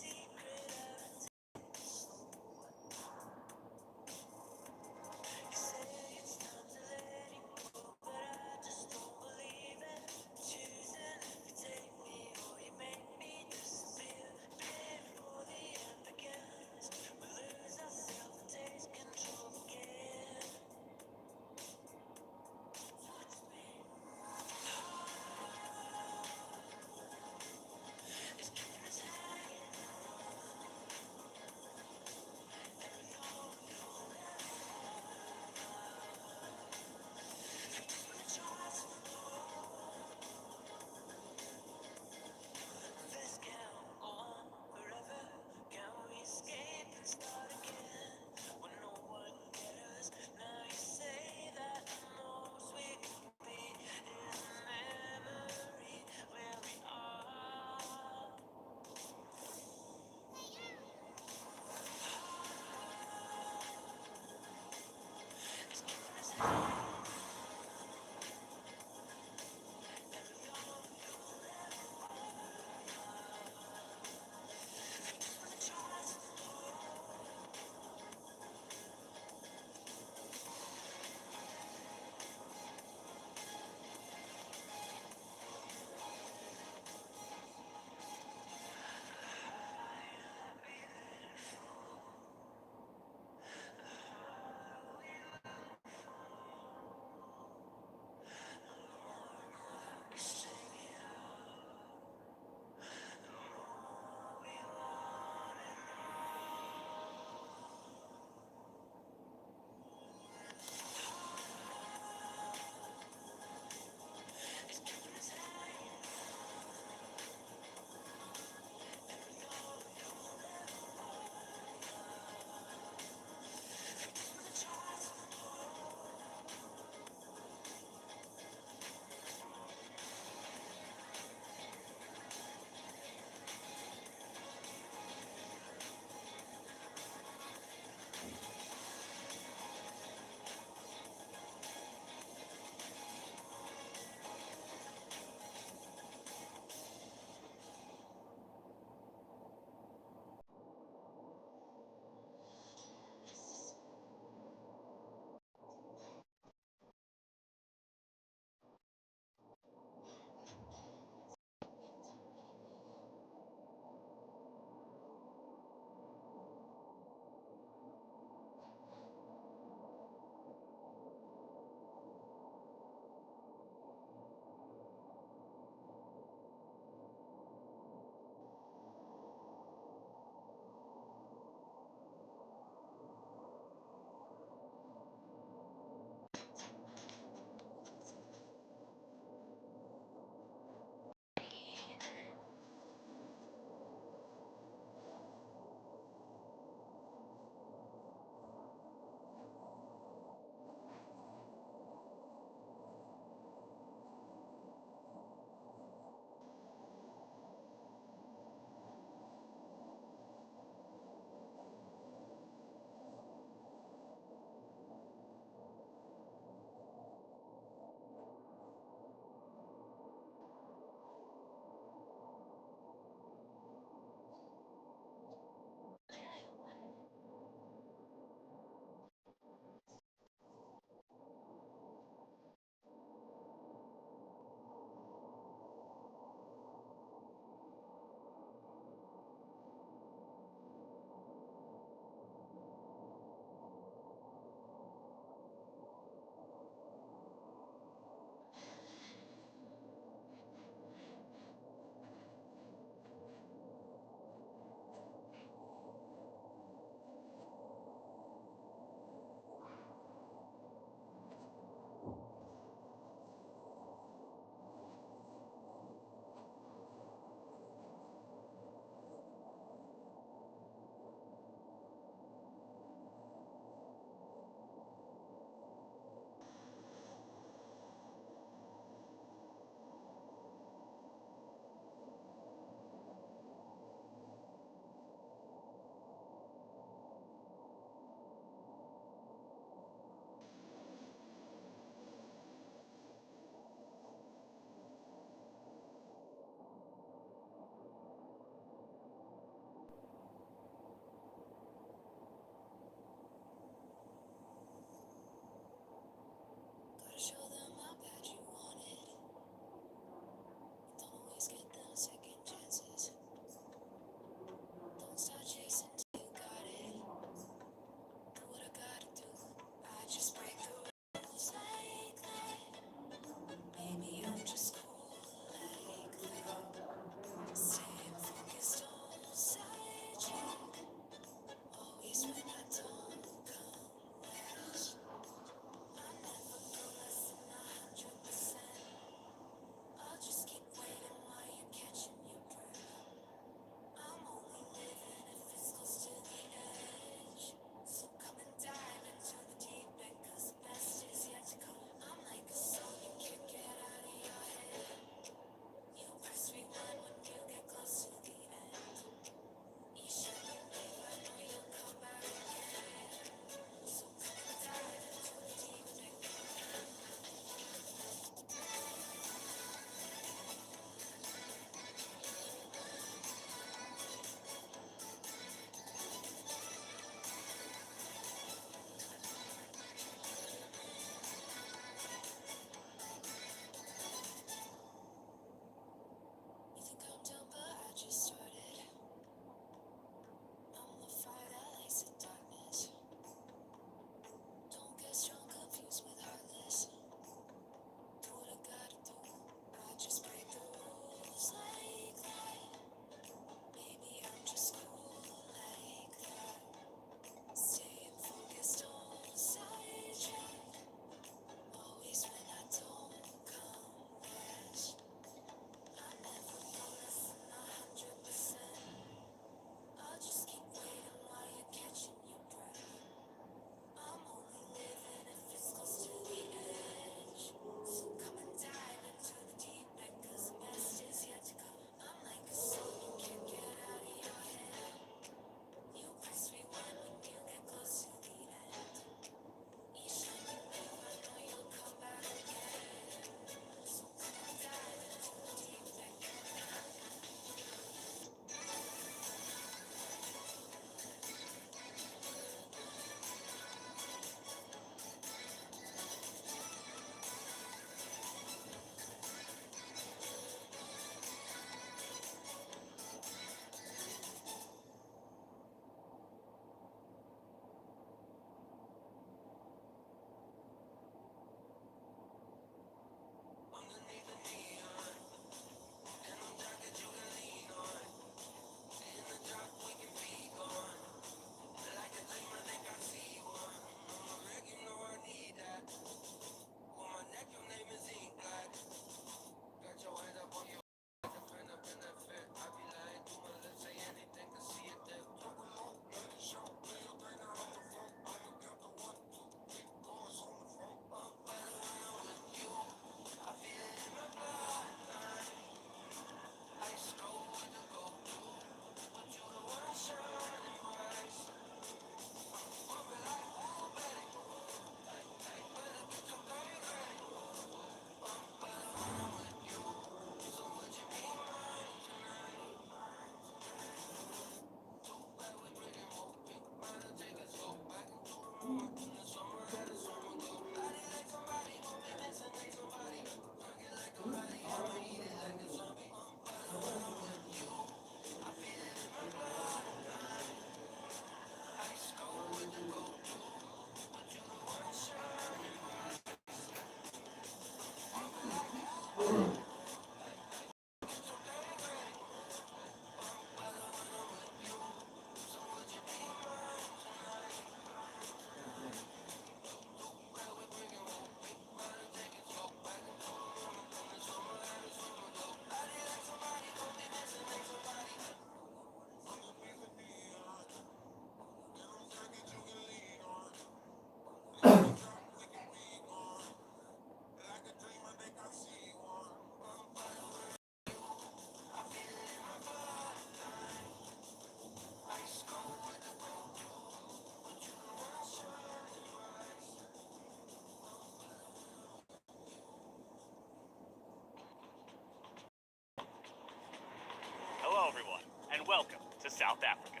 Speaker 7: to South Africa.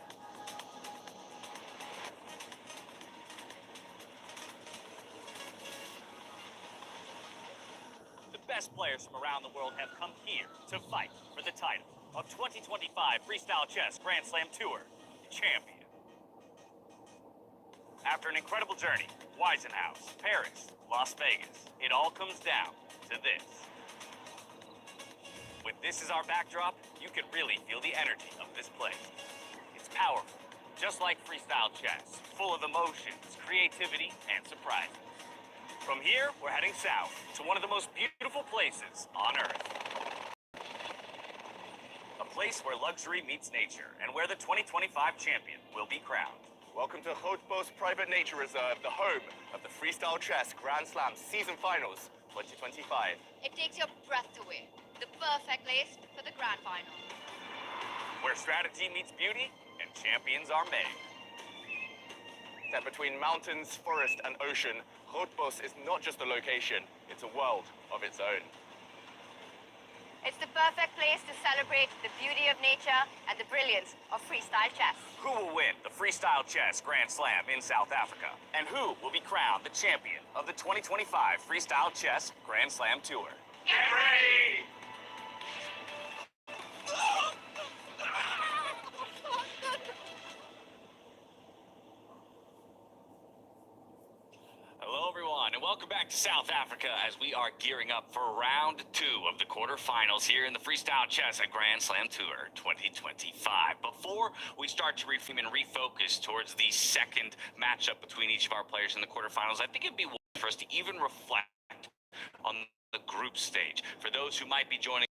Speaker 7: The best players from around the world have come here to fight for the title of 2025 Freestyle Chess Grand Slam Tour champion. After an incredible journey, Weisenhouse, Paris, Las Vegas, it all comes down to this. With this as our backdrop, you can really feel the energy of this place. It's powerful, just like freestyle chess, full of emotions, creativity, and surprises. From here, we're heading south to one of the most beautiful places on Earth. A place where luxury meets nature and where the 2025 champion will be crowned.
Speaker 8: Welcome to Grootbos Private Nature Reserve, the home of the Freestyle Chess Grand Slam Season Finals 2025.
Speaker 1: It takes your breath away. The perfect place for the grand final.
Speaker 7: Where strategy meets beauty and champions are made.
Speaker 8: That between mountains, forest, and ocean, Grootbos is not just a location, it's a world of its own.
Speaker 1: It's the perfect place to celebrate the beauty of nature and the brilliance of freestyle chess.
Speaker 7: Who will win the Freestyle Chess Grand Slam in South Africa? And who will be crowned the champion of the 2025 Freestyle Chess Grand Slam Tour? Get ready! Hello, everyone, and welcome back to South Africa as we are gearing up for round 2 of the quarterfinals here in the Freestyle Chess at Grand Slam Tour 2025. Before we start to refocus towards the second matchup between each of our players in the quarterfinals, I think it'd be wise for us to even reflect on the group stage for those who might be joining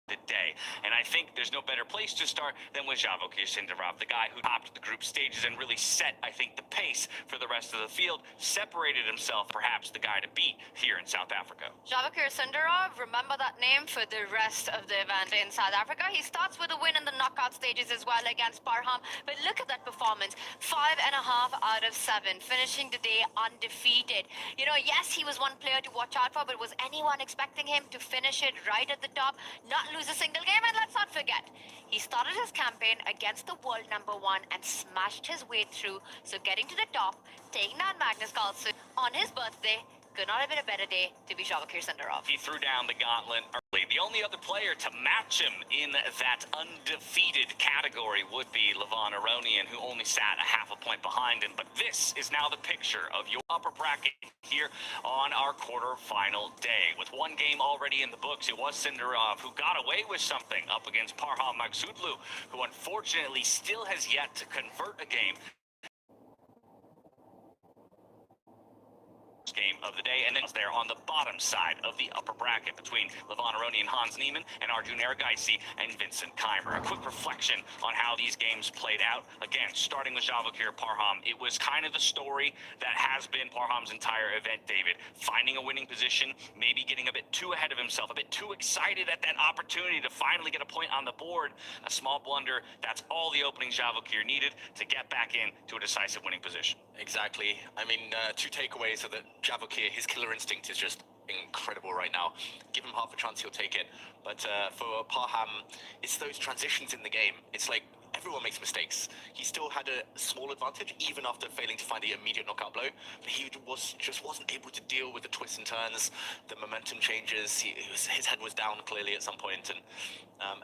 Speaker 7: today. And I think there's no better place to start than with Javokir Sindarov, the guy who topped the group stages and really set, I think, the pace for the rest of the field, separated himself, perhaps the guy to beat here in South Africa.
Speaker 1: Javokir Sindarov, remember that name for the rest of the event in South Africa. He starts with a win in the knockout stages as well against Parham. But look at that performance. 5.5 out of 7, finishing the day undefeated. You know, yes, he was one player to watch out for, but was anyone expecting him to finish it right at the top, not lose a single game? And let's not forget, he started his campaign against the world #1 and smashed his way through. So getting to the top, taking down Magnus Carlsen on his birthday, could not have been a better day to be Javokir Sindarov.
Speaker 7: He threw down the gauntlet early. The only other player to match him in that undefeated category would be Levon Aronian, who only sat a half a point behind him. But this is now the picture of your upper bracket here on our quarterfinal day. With one game already in the books, it was Sindarov who got away with something up against Parham Magsudlu, who unfortunately still has yet to convert a game of the day. And then there on the bottom side of the upper bracket between Levon Aronian, Hans Niemann, and Arjun Erigaisi and Vincent Keimer. A quick reflection on how these games played out. Again, starting with Javokir Parham, it was kind of the story that has been Parham's entire event, David. Finding a winning position, maybe getting a bit too ahead of himself, a bit too excited at that opportunity to finally get a point on the board. A small blunder, that's all the opening Javokir needed to get back in to a decisive winning position.
Speaker 2: Exactly. I mean, 2 takeaways are that Javokir, his killer instinct is just incredible right now. Give him half a chance, he'll take it. But for Parham, it's those transitions in the game. It's like everyone makes mistakes. He still had a small advantage, even after failing to find the immediate knockout blow. But he just wasn't able to deal with the twists and turns, the momentum changes. His head was down clearly at some point, and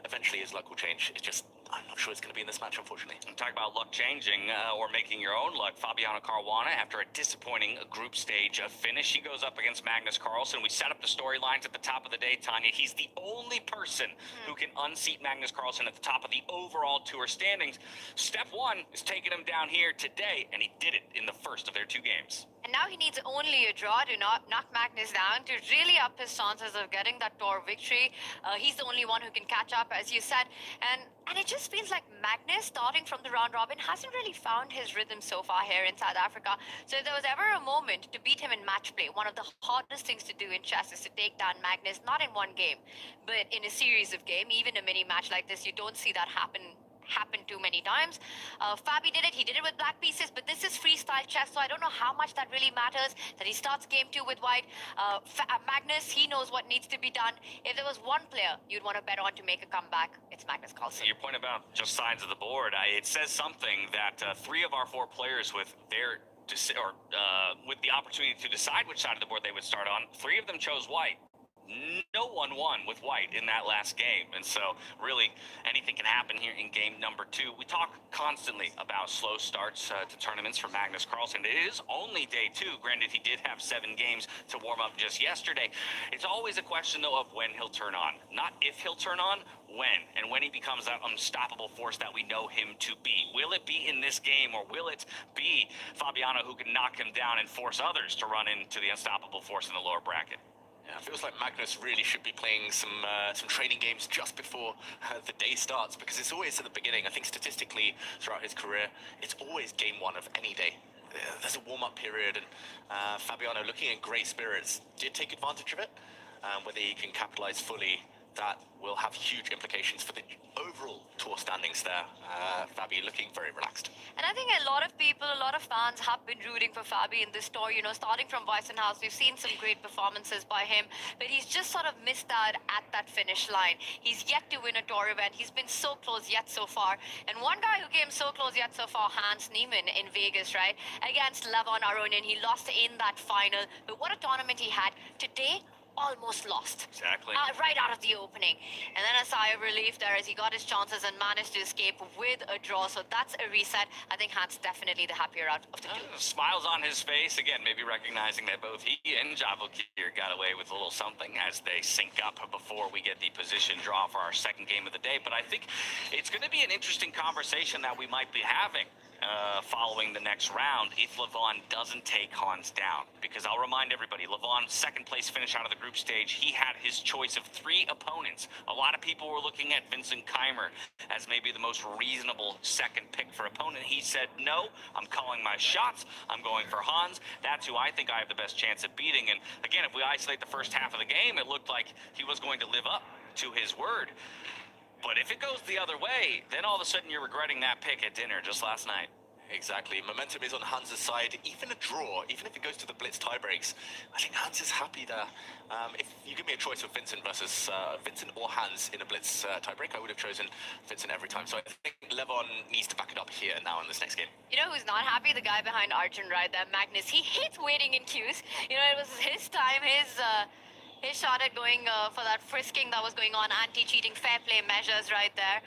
Speaker 2: eventually his luck will change. It's just, I'm not sure it's going to be in this match, unfortunately.
Speaker 7: Talk about luck changing or making your own luck. Fabiano Caruana, after a disappointing group stage finish, he goes up against Magnus Carlsen. We set up the storylines at the top of the day, Tanya. He's the only person who can unseat Magnus Carlsen at the top of the overall tour standings. Step 1 is taking him down here today, and he did it in the first of their 2 games.
Speaker 1: And now he needs only a draw to knock Magnus down to really up his chances of getting that tour victory. He's the only one who can catch up, as you said. And it just feels like Magnus, starting from the round robin, hasn't really found his rhythm so far here in South Africa. So if there was ever a moment to beat him in match play, one of the hardest things to do in chess is to take down Magnus, not in one game, but in a series of games. Even a mini match like this, you don't see that happen happen too many times. Fabi did it. He did it with black pieces, but this is freestyle chess, so I don't know how much that really matters that he starts game 2 with white. Magnus, he knows what needs to be done. If there was one player you'd want to bet on to make a comeback, it's Magnus Carlsen.
Speaker 7: Your point about just sides of the board, it says something that 3 of our 4 players with their with the opportunity to decide which side of the board they would start on, 3 of them chose white. No one won with white in that last game, and so really anything can happen here in game number 2. We talk constantly about slow starts to tournaments for Magnus Carlsen. It is only day 2. Granted, he did have 7 games to warm up just yesterday. It's always a question, though, of when he'll turn on. Not if he'll turn on, when. And when he becomes that unstoppable force that we know him to be. Will it be in this game, or will it be Fabiano who can knock him down and force others to run into the unstoppable force in the lower bracket?
Speaker 2: Yeah, it feels like Magnus really should be playing some training games just before the day starts, because it's always at the beginning. I think statistically throughout his career, it's always game 1 of any day. There's a warm-up period, and Fabiano, looking in great spirits, did take advantage of it. Whether he can capitalize fully, that will have huge implications for the overall tour standings there. Fabi looking very relaxed.
Speaker 1: And I think a lot of people, a lot of fans have been rooting for Fabi in this tour. You know, starting from Weissenhaus, we've seen some great performances by him, but he's just sort of missed out at that finish line. He's yet to win a tour event. He's been so close yet so far. And one guy who came so close yet so far, Hans Niemann in Vegas, right? Against Levon Aronian. He lost in that final, but what a tournament he had. Today, almost lost.
Speaker 7: Exactly.
Speaker 1: Right out of the opening. And then a sigh of relief there as he got his chances and managed to escape with a draw. So that's a reset. I think Hans definitely the happier out of the 2.
Speaker 7: Smiles on his face, again, maybe recognizing that both he and Javokir got away with a little something as they sync up before we get the position draw for our second game of the day. But I think it's going to be an interesting conversation that we might be having following the next round if Levon doesn't take Hans down. Because I'll remind everybody, Levon's second place finish out of the group stage, he had his choice of 3 opponents. A lot of people were looking at Vincent Keimer as maybe the most reasonable second pick for opponent. He said, no, I'm calling my shots. I'm going for Hans. That's who I think I have the best chance of beating. And again, if we isolate the first half of the game, it looked like he was going to live up to his word. But if it goes the other way, then all of a sudden you're regretting that pick at dinner just last night.
Speaker 2: Exactly. Momentum is on Hans' side. Even a draw, even if it goes to the blitz tiebreaks, I think Hans is happy there. If you give me a choice of Vincent versus Vincent or Hans in a blitz tiebreak, I would have chosen Vincent every time. So I think Levon needs to back it up here now in this next game.
Speaker 1: You know who's not happy? The guy behind Arjun right there, Magnus. He hates waiting in queues. You know, it was his time, his shot at going for that frisking that was going on, anti-cheating fair play measures right there.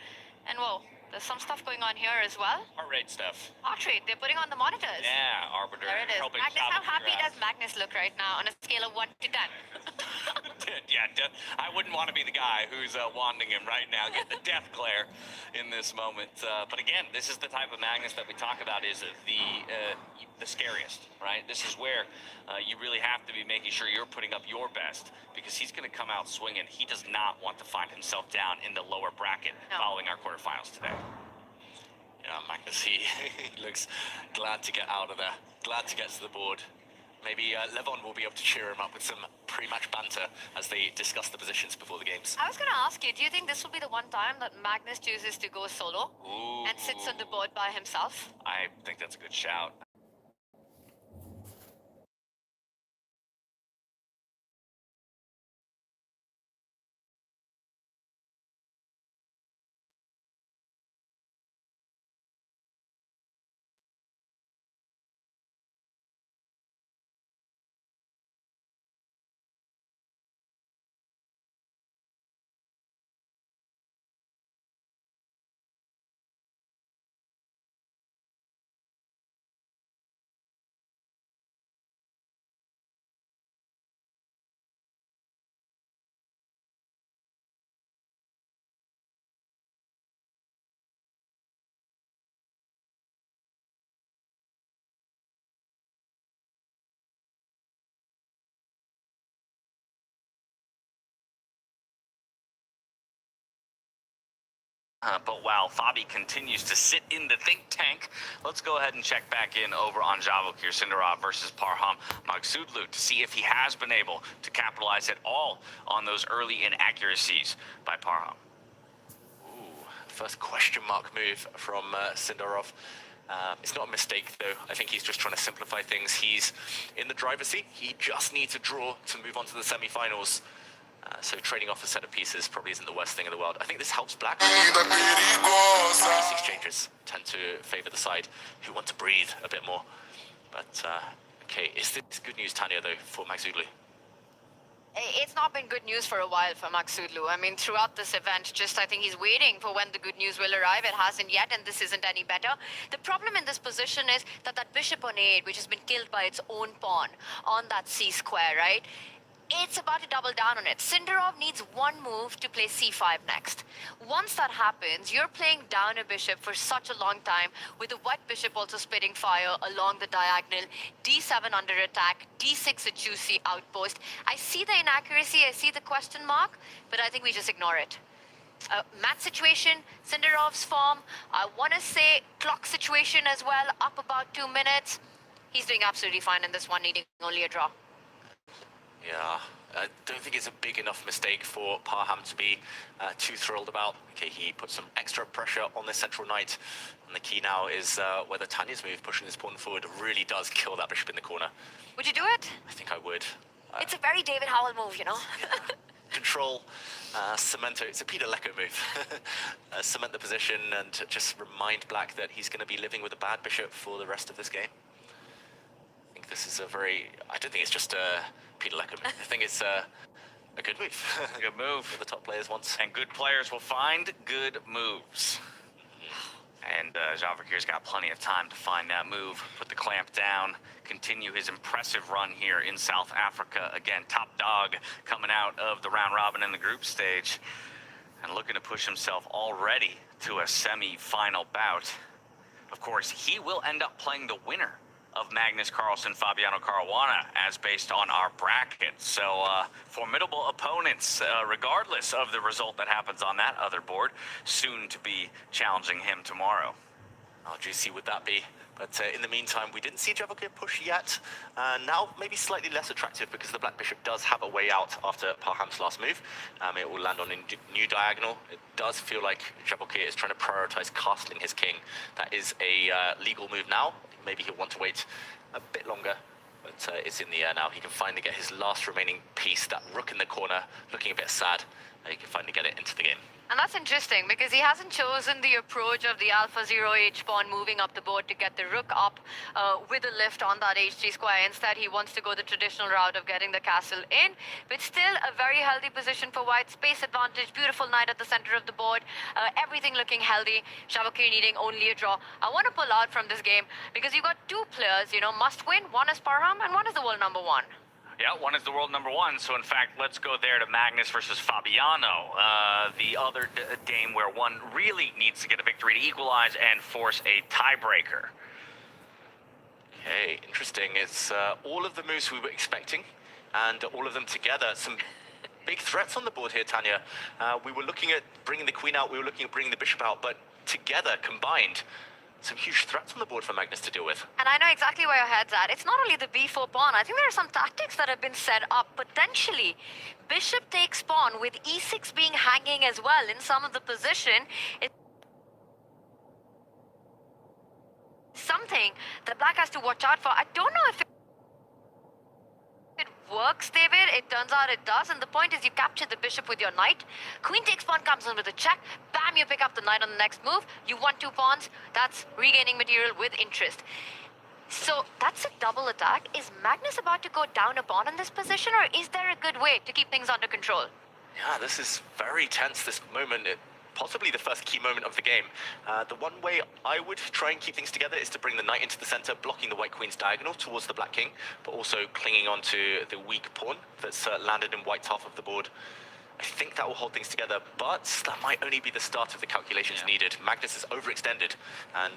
Speaker 1: And whoa, there's some stuff going on here as well.
Speaker 7: Heart rate stuff.
Speaker 1: Heart rate, they're putting on the monitors.
Speaker 7: Yeah, Arbiter.
Speaker 1: There it is. Magnus, how happy does Magnus look right now on a scale of 1 to 10?
Speaker 7: Yeah, I wouldn't want to be the guy who's wanding him right now, get the death glare in this moment. But again, this is the type of Magnus that we talk about is the scariest, right? This is where you really have to be making sure you're putting up your best, because he's going to come out swinging. He does not want to find himself down in the lower bracket following our quarterfinals today.
Speaker 2: Yeah, Magnus, he looks glad to get out of there, glad to get to the board. Maybe Levon will be able to cheer him up with some pre-match banter as they discuss the positions before the games.
Speaker 1: I was going to ask you, do you think this will be the one time that Magnus chooses to go solo and sits on the board by himself?
Speaker 7: I think that's a good shout. But while Fabi continues to sit in the think tank, let's go ahead and check back in over on Javokir Sindarov versus Parham Magsudlu to see if he has been able to capitalize at all on those early inaccuracies by Parham.
Speaker 2: First question mark move from Sindarov. It's not a mistake, though. I think he's just trying to simplify things. He's in the driver's seat. He just needs a draw to move on to the semi-finals. So trading off a set of pieces probably isn't the worst thing in the world. I think this helps Black. These exchanges tend to favor the side who want to breathe a bit more. But, okay, is this good news, Tanya, though, for Magsudlu?
Speaker 1: It's not been good news for a while for Magsudlu. I mean, throughout this event, I think he's waiting for when the good news will arrive. It hasn't yet, and this isn't any better. The problem in this position is that bishop on a8, which has been killed by its own pawn on that c square, right? It's about to double down on it. Sindarov needs one move to play c5 next. Once that happens, you're playing down a bishop for such a long time, with the white bishop also spitting fire along the diagonal, d7 under attack, d6 a juicy outpost. I see the inaccuracy, I see the question mark, but I think we just ignore it. Mat situation, Sindarov's form, I want to say clock situation as well, up about 2 minutes. He's doing absolutely fine in this one, needing only a draw.
Speaker 2: Yeah, I don't think it's a big enough mistake for Parham to be too thrilled about. Okay, he put some extra pressure on the central knight, and the key now is whether Tanya's move, pushing this pawn forward, really does kill that bishop in the corner.
Speaker 1: Would you do it?
Speaker 2: I think I would.
Speaker 1: It's a very David Howell move, you know?
Speaker 2: Control, cement, it's a Peter Lecco move. Cement the position and just remind Black that he's going to be living with a bad bishop for the rest of this game. I think this is a very, I don't think it's just a Peter Lecco move. I think it's a good move.
Speaker 3: Good move.
Speaker 2: For the top players once.
Speaker 3: And good players will find good moves. And Javakir's got plenty of time to find that move, put the clamp down, continue his impressive run here in South Africa. Again, top dog coming out of the round robin in the group stage and looking to push himself already to a semi-final bout. Of course, he will end up playing the winner of Magnus Carlsen, Fabiano Caruana, as based on our bracket. So formidable opponents, regardless of the result that happens on that other board, soon to be challenging him tomorrow.
Speaker 2: How juicy would that be? But in the meantime, we didn't see Javakir push yet. Now, maybe slightly less attractive because the black bishop does have a way out after Parham's last move. It will land on a new diagonal. It does feel like Javakir is trying to prioritize castling his king. That is a legal move now. Maybe he'll want to wait a bit longer, but it's in the air now. He can finally get his last remaining piece, that rook in the corner, looking a bit sad. He can finally get it into the game.
Speaker 1: And that's interesting because he hasn't chosen the approach of the Alpha 0H pawn moving up the board to get the rook up with a lift on that HG square. Instead, he wants to go the traditional route of getting the castle in, but still a very healthy position for white. Space advantage, beautiful knight at the center of the board, everything looking healthy. Javakir needing only a draw. I want to pull out from this game because you got two players, must win. One is Parham and one is the world number one.
Speaker 3: Yeah, one is the world number one. So, in fact, let's go there to Magnus versus Fabiano. The other game where one really needs to get a victory to equalize and force a tiebreaker.
Speaker 2: Okay, interesting. It's all of the moves we were expecting, and all of them together. Some big threats on the board here, Tanya. We were looking at bringing the queen out. We were looking at bringing the bishop out, but together, combined, some huge threats on the board for Magnus to deal with.
Speaker 1: And I know exactly where your head's at. It's not only the b4 pawn. I think there are some tactics that have been set up. Potentially, bishop takes pawn with e6 being hanging as well in some of the position. It's something that black has to watch out for. I don't know if it works, David. It turns out it does, and the point is you capture the bishop with your knight. Queen takes pawn comes in with a check. Bam, you pick up the knight on the next move. You won 2 pawns. That's regaining material with interest. So that's a double attack. Is Magnus about to go down a pawn in this position, or is there a good way to keep things under control?
Speaker 2: Yeah, this is very tense, this moment. Possibly the first key moment of the game. The one way I would try and keep things together is to bring the knight into the center, blocking the white queen's diagonal towards the black king, but also clinging onto the weak pawn that's landed in white's half of the board. I think that will hold things together, but that might only be the start of the calculations needed. Magnus is overextended and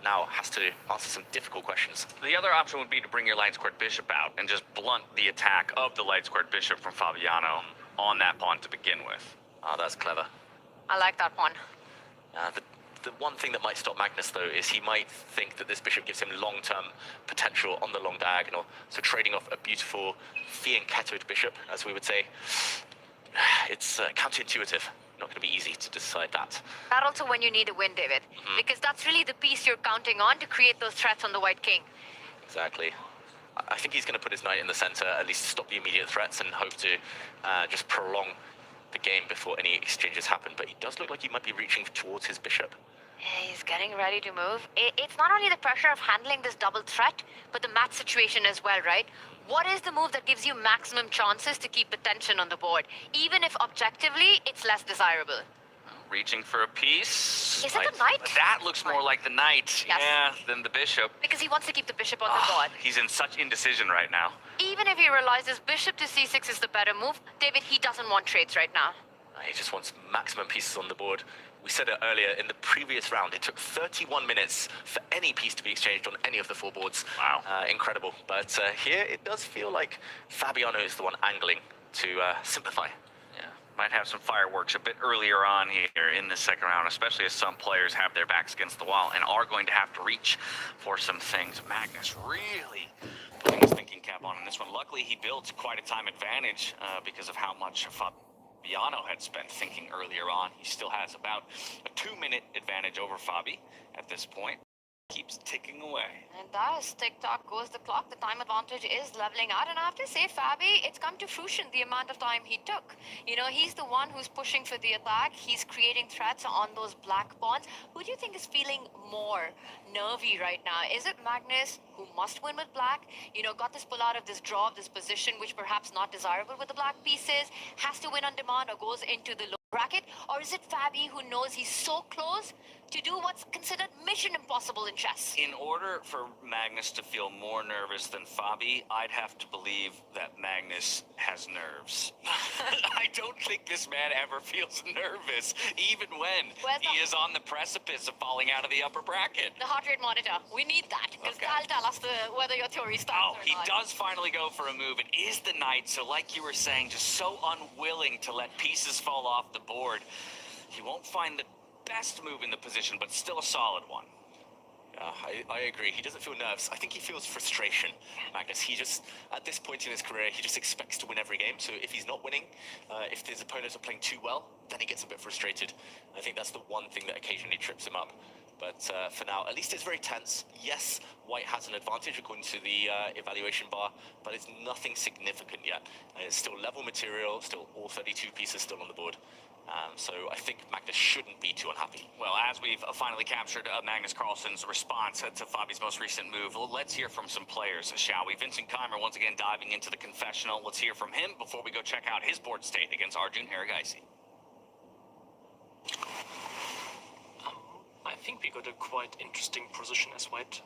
Speaker 2: now has to answer some difficult questions.
Speaker 3: The other option would be to bring your light-squared bishop out and just blunt the attack of the light-squared bishop from Fabiano on that pawn to begin with.
Speaker 2: Ah, that's clever.
Speaker 1: I like that pawn.
Speaker 2: The one thing that might stop Magnus, though, is he might think that this bishop gives him long-term potential on the long diagonal. So trading off a beautiful fianchettoed bishop, as we would say, it's counterintuitive. not going to be easy to decide that.
Speaker 1: That also when you need a win, David. Because that's really the piece you're counting on to create those threats on the white king.
Speaker 2: Exactly. I think he's going to put his knight in the center, at least stop the immediate threats, and hope to just prolong the game before any exchanges happen. But he does look like he might be reaching towards his bishop.
Speaker 1: He's getting ready to move. It's not only the pressure of handling this double threat, but the match situation as well, right? What is the move that gives you maximum chances to keep the tension on the board, even if objectively it's less desirable?
Speaker 3: Reaching for a piece.
Speaker 1: Is it the knight?
Speaker 3: That looks more like the knight,
Speaker 1: Yes.
Speaker 3: yeah, than the bishop.
Speaker 1: Because he wants to keep the bishop on the board.
Speaker 3: He's in such indecision right now.
Speaker 1: Even if he realizes bishop to c6 is the better move, David, he doesn't want trades right now.
Speaker 2: He just wants maximum pieces on the board. We said it earlier, in the previous round, it took 31 minutes for any piece to be exchanged on any of the four boards.
Speaker 3: Wow.
Speaker 2: Incredible. But here, it does feel like Fabiano is the one angling to simplify.
Speaker 3: Yeah, might have some fireworks a bit earlier on here in the second round, especially as some players have their backs against the wall and are going to have to reach for some things. Magnus really putting his thinking cap on in this one. Luckily, he built quite a time advantage because of how much Fabiano had spent thinking earlier on. He still has about a 2-minute advantage over Fabi at this point. Keeps ticking away.
Speaker 1: And thus, tick-tock goes the clock. The time advantage is leveling out. And I have to say, Fabi, it's come to fruition the amount of time he took. You know, he's the one who's pushing for the attack. He's creating threats on those black pawns. Who do you think is feeling more nervy right now? Is it Magnus, who must win with black? You know, got this pull out of this draw of this position, which perhaps not desirable with the black pieces, has to win on demand or goes into the low bracket? Or is it Fabi, who knows he's so close to do what's considered mission impossible in chess?
Speaker 3: In order for Magnus to feel more nervous than Fabi, I'd have to believe that Magnus has nerves. I don't think this man ever feels nervous, even when he is on the precipice of falling out of the upper bracket.
Speaker 1: The heart rate monitor. We need that, because that'll tell us whether your theory stands or
Speaker 3: He
Speaker 1: not.
Speaker 3: does finally go for a move. It is the knight, so like you were saying, just so unwilling to let pieces fall off the board. He won't find the best move in the position, but still a solid one.
Speaker 2: I agree. He doesn't feel nerves. I think he feels frustration, Magnus. He just, at this point in his career, he just expects to win every game. So if he's not winning, if his opponents are playing too well, then he gets a bit frustrated. I think that's the one thing that occasionally trips him up. But for now, at least it's very tense. Yes, white has an advantage according to the evaluation bar, but it's nothing significant yet. It's still level material, still all 32 pieces still on the board. So I think Magnus shouldn't be too unhappy.
Speaker 3: Well, as we've finally captured Magnus Carlsen's response to Fabi's most recent move, let's hear from some players, shall we? Vincent Keimer once again diving into the confessional. Let's hear from him before we go check out his board state against Arjun Haragaisi.
Speaker 9: I think we got a quite interesting position as white.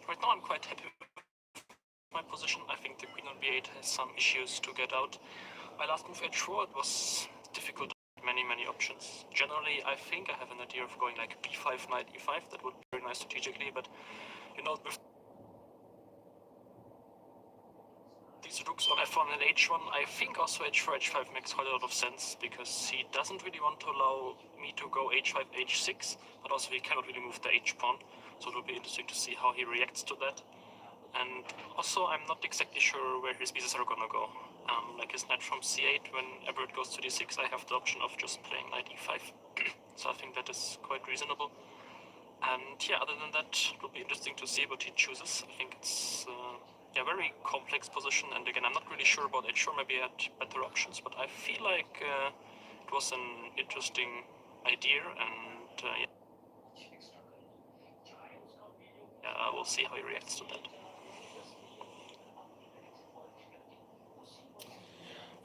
Speaker 9: Right now I'm quite happy with my position. I think the queen on b8 has some issues to get out. My last move h4, it was difficult. Many options. Generally, I think I have an idea of going like b5, knight e5. That would be very nice strategically, but you know, with these rooks on f1 and h1, I think also h4, h5 makes quite a lot of sense, because he doesn't really want to allow me to go h5, h6, but also he cannot really move the h pawn, so it will be interesting to see how he reacts to that. And also, I'm not exactly sure where his pieces are gonna go. Like his knight from c8, whenever it goes to d6, I have the option of just playing knight e5. So I think that is quite reasonable. And yeah, other than that, it will be interesting to see what he chooses. I think it's a very complex position, and again, I'm not really sure about h4. Maybe I had better options, but I feel like it was an interesting idea, and we'll see how he reacts to that.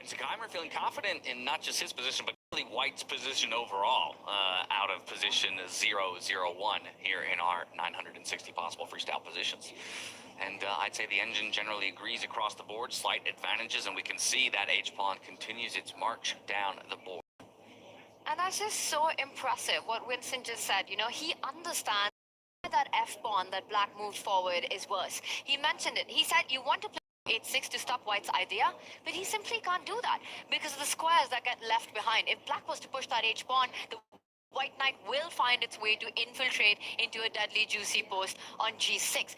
Speaker 3: Keimer feeling confident in not just his position, but really White's position overall, out of position 0-0-1 here in our 960 possible freestyle positions. And I'd say the engine generally agrees across the board, slight advantages, and we can see that H-pawn continues its march down the board.
Speaker 1: And that's just so impressive, what Winston just said. You know, he understands that F-pawn that black moved forward is worse. He mentioned it. He said, you want to play h6 to stop white's idea, but he simply can't do that because of the squares that get left behind. If black was to push that h-pawn, the White Knight will find its way to infiltrate into a deadly juicy post on G6.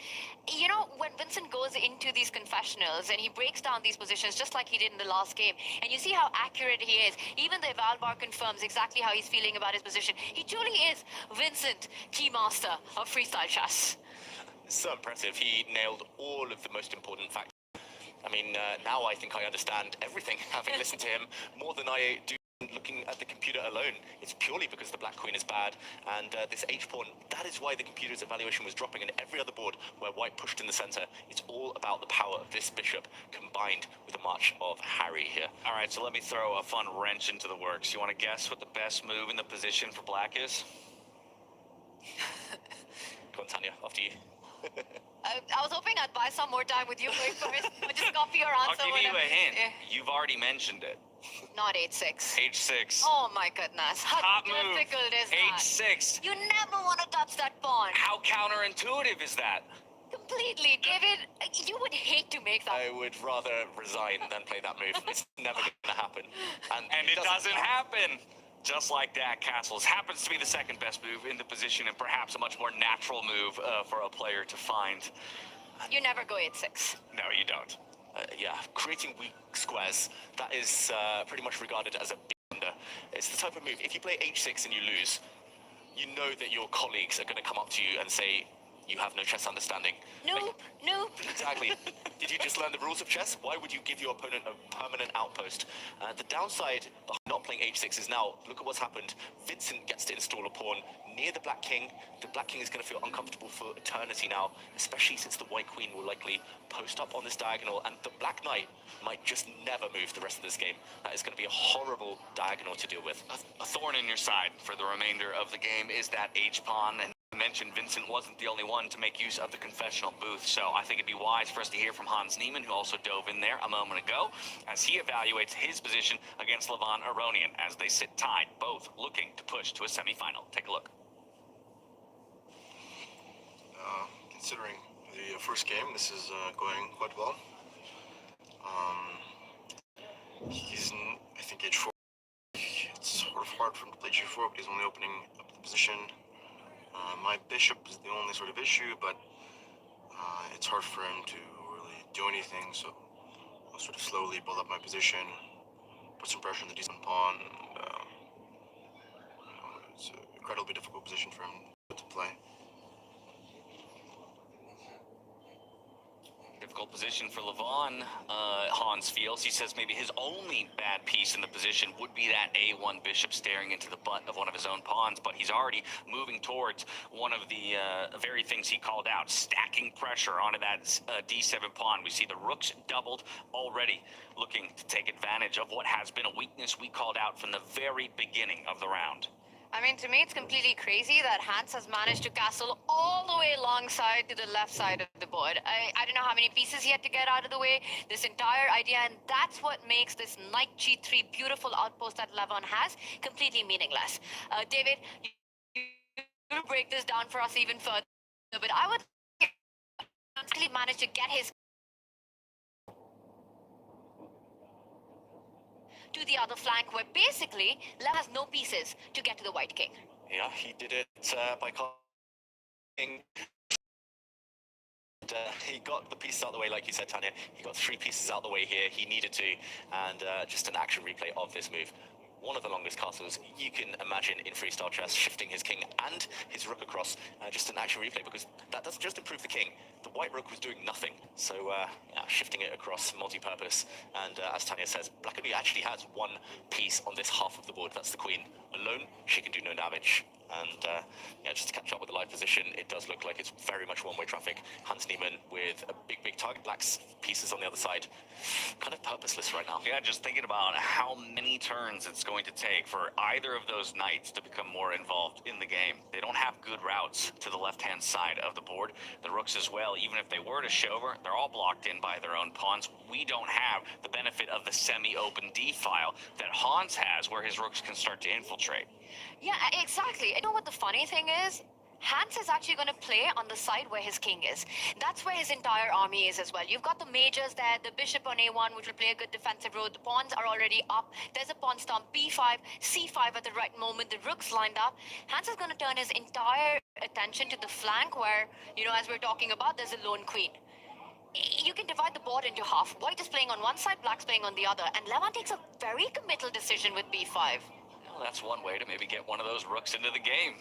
Speaker 1: You know, when Vincent goes into these confessionals and he breaks down these positions just like he did in the last game, and you see how accurate he is, even the eval bar confirms exactly how he's feeling about his position. He truly is Vincent, keymaster of freestyle chess.
Speaker 2: So impressive. He nailed all of the most important factors. I mean, now I think I understand everything, having listened to him, more than I do looking at the computer alone. It's purely because the black queen is bad, and this h-pawn, that is why the computer's evaluation was dropping, and every other board where white pushed in the center, it's all about the power of this bishop combined with the march of Harry here.
Speaker 7: All right, so let me throw a fun wrench into the works. You want to guess what the best move in the position for black is?
Speaker 2: Go on, Tanya, after you.
Speaker 1: I was hoping I'd buy some more time with you going first, but just copy your
Speaker 7: I'll
Speaker 1: answer.
Speaker 7: give you a hint.
Speaker 1: Yeah.
Speaker 7: You've already mentioned it.
Speaker 1: Not h6.
Speaker 7: H6.
Speaker 1: Oh my goodness, how
Speaker 7: Top move.
Speaker 1: difficult is that?
Speaker 7: H6.
Speaker 1: You never want to touch that pawn.
Speaker 7: How counterintuitive is that?
Speaker 1: Completely, David. You would hate to make that.
Speaker 2: I would rather resign than play that move. It's never going to happen.
Speaker 7: And it doesn't happen. Just like that, Castles happens to be the second best move in the position, and perhaps a much more natural move for a player to find.
Speaker 1: You never go h6.
Speaker 7: No, you don't.
Speaker 2: Yeah, creating weak squares, that is pretty much regarded as a blunder. It's the type of move, if you play h6 and you lose, you know that your colleagues are going to come up to you and say, you have no chess understanding.
Speaker 1: Nope, nope.
Speaker 2: Exactly. Did you just learn the rules of chess? Why would you give your opponent a permanent outpost? The downside of not playing h6 is now, look at what's happened. Vincent gets to install a pawn near the black king. The black king is going to feel uncomfortable for eternity now, especially since the white queen will likely post up on this diagonal, and the black knight might just never move the rest of this game. That is going to be a horrible diagonal to deal with.
Speaker 7: A thorn in your side for the remainder of the game is that h-pawn, and I mentioned Vincent wasn't the only one to make use of the confessional booth, so I think it'd be wise for us to hear from Hans Niemann, who also dove in there a moment ago, as he evaluates his position against Levon Aronian as they sit tied, both looking to push to a semifinal. Take a look.
Speaker 10: Considering the first game, this is going quite well. I think h4. It's sort of hard for him to play g4, but he's only opening up the position. My bishop is the only sort of issue, but it's hard for him to really do anything, so I'll sort of slowly build up my position, put some pressure on the d7 pawn, and it's an incredibly difficult position for him to play.
Speaker 7: Difficult position for Levon. Hans feels, he says maybe his only bad piece in the position would be that a1 bishop staring into the butt of one of his own pawns, but he's already moving towards one of the very things he called out, stacking pressure onto that d7 pawn. We see the rooks doubled already, looking to take advantage of what has been a weakness we called out from the very beginning of the round.
Speaker 1: I mean, to me, it's completely crazy that Hans has managed to castle all the way alongside to the left side of the board. I don't know how many pieces he had to get out of the way, this entire idea, and that's what makes this knight g3 beautiful outpost that Levon has completely meaningless. David, you break this down for us even further, but I would actually manage to get his to the other flank, where basically Lev has no pieces to get to the white king.
Speaker 2: Yeah, he did it by calling. He got the pieces out of the way, like you said, Tanya. He got 3 pieces out of the way here. He needed to, and just an action replay of this move. One of the longest castles you can imagine in freestyle chess, shifting his king and his rook across, just an action replay, because that doesn't just improve the king. The white rook was doing nothing, so yeah, shifting it across multi-purpose. And as Tanya says, black only actually has 1 piece on this half of the board. That's the queen. Alone, she can do no damage. And yeah, just to catch up with the live position, it does look like it's very much one-way traffic. Hans Niemann with a big target. Black's pieces on the other side, kind of purposeless right now.
Speaker 7: Yeah, just thinking about how many turns it's going to take for either of those knights to become more involved in the game. They don't have good routes to the left-hand side of the board. The rooks as well, even if they were to shover, they're all blocked in by their own pawns. We don't have the benefit of the semi-open D-file that Hans has, where his rooks can start to infiltrate.
Speaker 1: Yeah, exactly. You know what the funny thing is? Hans is actually going to play on the side where his king is. That's where his entire army is as well. You've got the majors there, the bishop on a1, which will play a good defensive role. The pawns are already up. There's a pawn stomp, b5, c5 at the right moment. The rook's lined up. Hans is going to turn his entire attention to the flank where, you know, as we're talking about, there's a lone queen. You can divide the board into half. White is playing on one side, black's playing on the other. And Levon takes a very committal decision with b5.
Speaker 7: Well, that's one way to maybe get one of those rooks into the game.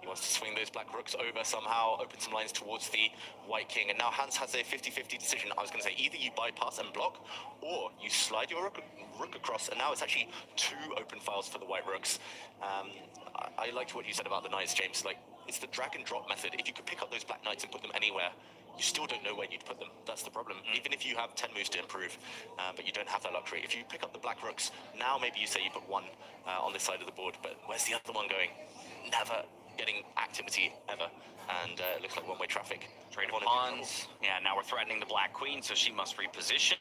Speaker 2: He wants to swing those black rooks over somehow, open some lines towards the white king. And now Hans has a 50-50 decision. I was going to say, either you bypass and block, or you slide your rook across. And now it's actually two open files for the white rooks. I liked what you said about the knights, James. Like, it's the drag and drop method. If you could pick up those black knights and put them anywhere, you still don't know where you'd put them. That's the problem. Even if you have 10 moves to improve, but you don't have that luxury. If you pick up the black rooks, now maybe you say you put one on this side of the board, but where's the other one going? Never getting activity ever, and it looks like one-way traffic.
Speaker 7: Trade of pawns. Yeah, now we're threatening the black queen, so she must reposition.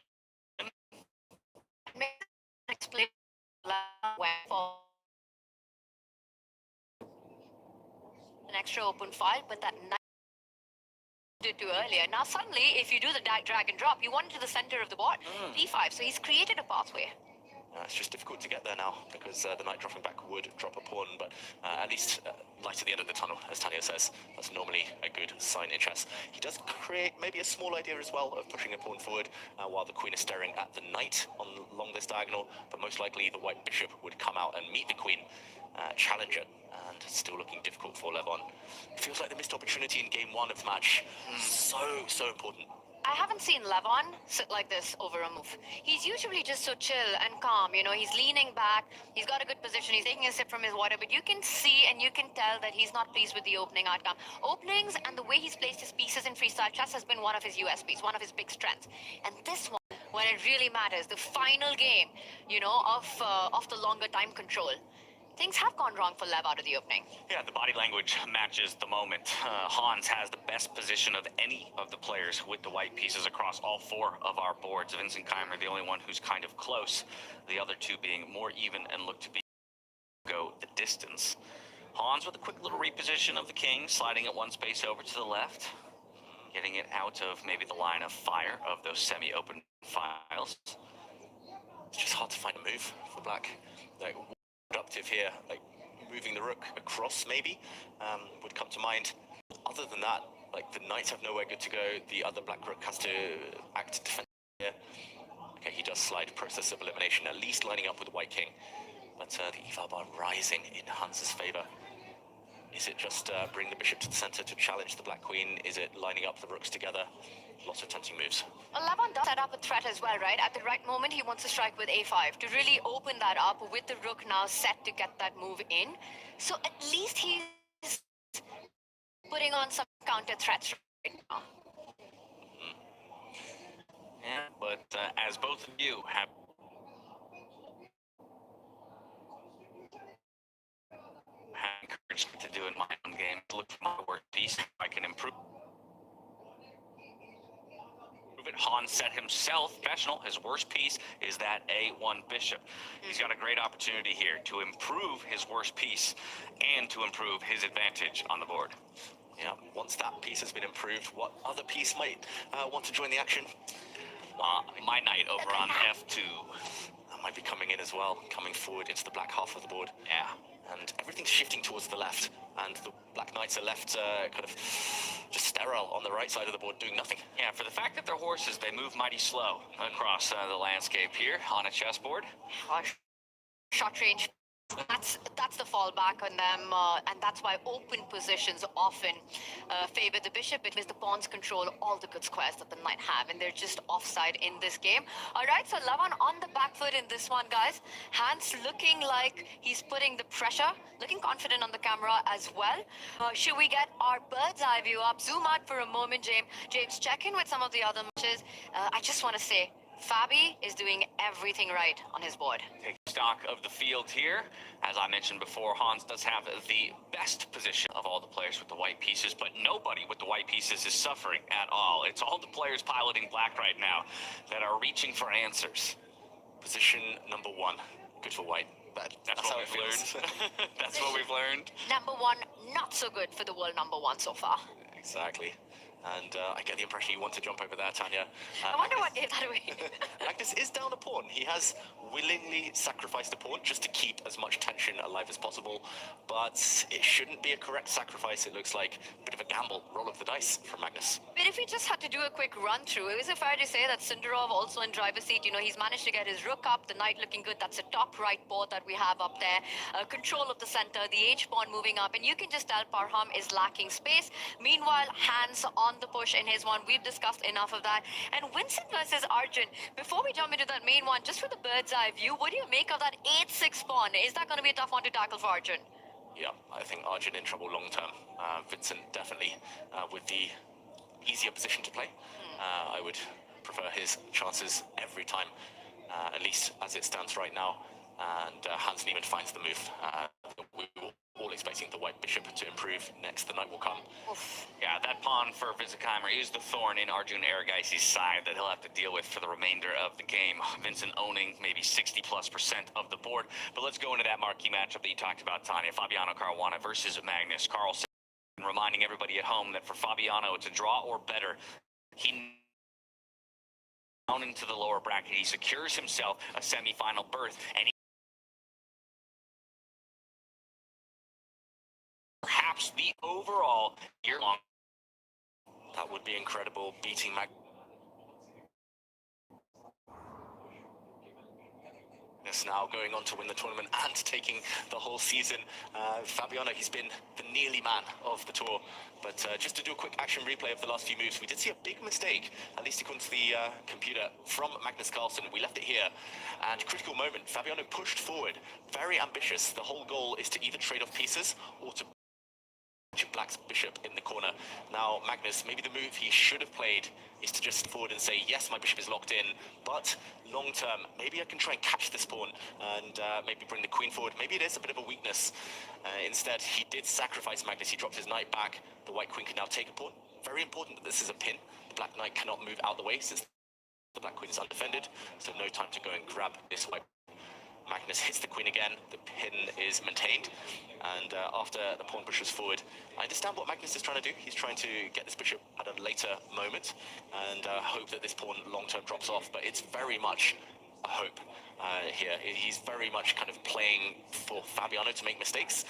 Speaker 1: Explain an extra open file, but that knight did too earlier. Now suddenly, if you do the drag and drop, you want it to the center of the board, d5. So he's created a pathway.
Speaker 2: It's just difficult to get there now because the knight dropping back would drop a pawn, but at least light at the end of the tunnel, as Tanya says. That's normally a good sign in chess. He does create maybe a small idea as well of pushing a pawn forward while the queen is staring at the knight along this diagonal, but most likely the white bishop would come out and meet the queen, challenge it, and still looking difficult for Levon. It feels like the missed opportunity in game one of the match. So important.
Speaker 1: I haven't seen Levon sit like this over a move. He's usually just so chill and calm, you know, he's leaning back, he's got a good position, he's taking a sip from his water, but you can see and you can tell that he's not pleased with the opening outcome. Openings and the way he's placed his pieces in freestyle chess has been one of his USPs, one of his big strengths. And this one, when it really matters, the final game, you know, of the longer time control, things have gone wrong for Lev out of the opening.
Speaker 7: Yeah, the body language matches the moment. Hans has the best position of any of the players with the white pieces across all four of our boards. Vincent Keimer, the only one who's kind of close, the other two being more even and look to be go the distance. Hans with a quick little reposition of the king, sliding it one space over to the left, getting it out of maybe the line of fire of those semi-open files.
Speaker 2: It's just hard to find a move for black. Like, productive here, like moving the rook across maybe would come to mind. Other than that, like the knights have nowhere good to go. The other black rook has to act defensive here. Okay, he does slide process of elimination, at least lining up with the white king. But the eval bar rising in Hans's favor. Is it just bring the bishop to the center to challenge the black queen? Is it lining up the rooks together? Lots of tempting moves.
Speaker 1: Well, Levon does set up a threat as well, right? At the right moment, he wants to strike with a5 to really open that up with the rook now set to get that move in. So at least he's putting on some counter threats right now.
Speaker 7: Yeah, but as both of you have encouraged me to do in my own game, to look for my work piece, if I can improve it. Hans set himself professional. His worst piece is that a1 bishop. He's got a great opportunity here to improve his worst piece and to improve his advantage on the board.
Speaker 2: Yeah, once that piece has been improved, what other piece might want to join the action?
Speaker 7: My knight over on f2.
Speaker 2: That might be coming in as well, coming forward into the black half of the board.
Speaker 7: Yeah.
Speaker 2: And everything's shifting towards the left, and the black knights are left kind of just sterile on the right side of the board, doing nothing.
Speaker 7: Yeah, for the fact that they're horses, they move mighty slow across the landscape here on a chessboard.
Speaker 1: Short range. That's the fallback on them, and that's why open positions often favor the bishop because the pawns control all the good squares that the knight have, and they're just offside in this game. All right, so Levon on the back foot in this one, guys. Hans looking like he's putting the pressure, looking confident on the camera as well. Should we get our bird's eye view up? Zoom out for a moment, James. James, check in with some of the other matches. I just want to say, Fabi is doing everything right on his board.
Speaker 7: Take stock of the field here. As I mentioned before, Hans does have the best position of all the players with the white pieces, but nobody with the white pieces is suffering at all. It's all the players piloting black right now that are reaching for answers.
Speaker 2: Position number one, good for white.
Speaker 3: That's
Speaker 2: how
Speaker 3: what
Speaker 2: it
Speaker 3: we've
Speaker 2: feels.
Speaker 3: learned. That's what we've learned.
Speaker 1: Number one, not so good for the world number one so far.
Speaker 2: Exactly. And I get the impression you want to jump over there, Tanya.
Speaker 1: I wonder what gave that away.
Speaker 2: Magnus is down a pawn. He has willingly sacrificed a pawn just to keep as much tension alive as possible, but it shouldn't be a correct sacrifice. It looks like a bit of a gamble, roll of the dice from Magnus.
Speaker 1: But if we just had to do a quick run through, is it fair to say that Sindarov also in driver's seat, you know, he's managed to get his rook up, the knight looking good, that's a top right board that we have up there, control of the center, the h-pawn moving up, and you can just tell Parham is lacking space. Meanwhile, hands on the push in his one, we've discussed enough of that. And Vincent versus Arjun, before we jump into that main one, just for the bird's eye view, what do you make of that 8-6 pawn? Is that going to be a tough one to tackle for Arjun?
Speaker 2: Yeah, I think Arjun in trouble long term. Vincent definitely with the easier position to play. I would prefer his chances every time, at least as it stands right now. And Hans Niemann finds the move. We were all expecting the white bishop to improve. Next, the knight will come.
Speaker 1: Oof.
Speaker 3: Yeah, that pawn for Vizikheimer is the thorn in Arjun Erigaisi's side that he'll have to deal with for the remainder of the game. Vincent owning maybe 60+% of the board. But let's go into that marquee matchup that you talked about, Tanya. Fabiano Caruana versus Magnus Carlsen. Reminding everybody at home that for Fabiano, it's a draw or better. He down into the lower bracket. He secures himself a semi-final berth, and he perhaps the overall year-long.
Speaker 2: That would be incredible, beating Magnus now, going on to win the tournament and taking the whole season. Fabiano, he's been the nearly man of the tour. But just to do a quick action replay of the last few moves, we did see a big mistake, at least according to the computer, from Magnus Carlsen. We left it here, and critical moment, Fabiano pushed forward, very ambitious. The whole goal is to either trade off pieces or to Black's bishop in the corner. Now, Magnus, maybe the move he should have played is to just forward and say, yes, my bishop is locked in, but long term, maybe I can try and catch this pawn and maybe bring the queen forward. Maybe it is a bit of a weakness. Instead, he did sacrifice Magnus. He dropped his knight back. The white queen can now take a pawn. Very important that this is a pin. The black knight cannot move out the way since the black queen is undefended, so no time to go and grab this white. Magnus hits the queen again, the pin is maintained, and after the pawn pushes forward, I understand what Magnus is trying to do. He's trying to get this bishop at a later moment and hope that this pawn long-term drops off, but it's very much a hope here. He's very much kind of playing for Fabiano to make mistakes,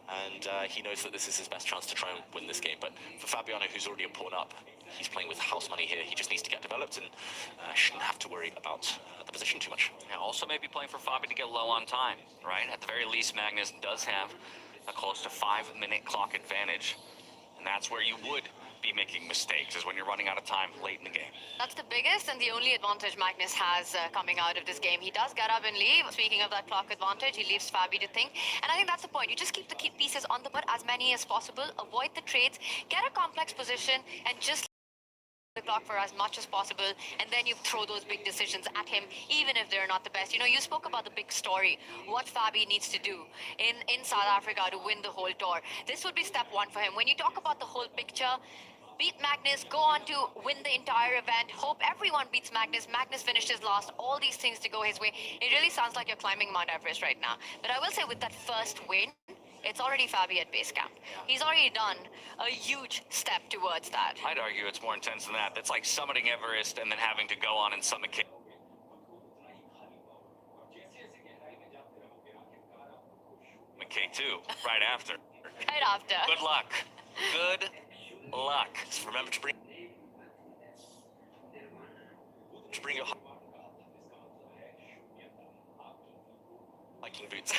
Speaker 2: and he knows that this is his best chance to try and win this game. But for Fabiano, who's already a pawn up, he's playing with house money here. He just needs to get developed and shouldn't have to worry about the position too much.
Speaker 3: Yeah, also maybe playing for Fabi to get low on time, right? At the very least, Magnus does have a close to 5-minute clock advantage, and that's where you would be making mistakes, is when you're running out of time late in the game.
Speaker 1: That's the biggest and the only advantage Magnus has coming out of this game. He does get up and leave. Speaking of that clock advantage, he leaves Fabi to think. And I think that's the point. You just keep the key pieces on the board, as many as possible. Avoid the trades. Get a complex position and just the clock for as much as possible, and then you throw those big decisions at him, even if they're not the best. You know, you spoke about the big story, what Fabi needs to do in South Africa to win the whole tour. This would be step one for him. When you talk about the whole picture, beat Magnus, go on to win the entire event, hope everyone beats Magnus, Magnus finishes last, all these things to go his way. It really sounds like you're climbing Mount Everest right now. But I will say, with that first win, it's already Fabi at base camp. He's already done a huge step towards that.
Speaker 3: I'd argue it's more intense than that. That's like summiting Everest and then having to go on and summit K2 right after.
Speaker 1: Right after.
Speaker 3: Good luck. Good luck.
Speaker 2: Just remember to bring your hiking boots.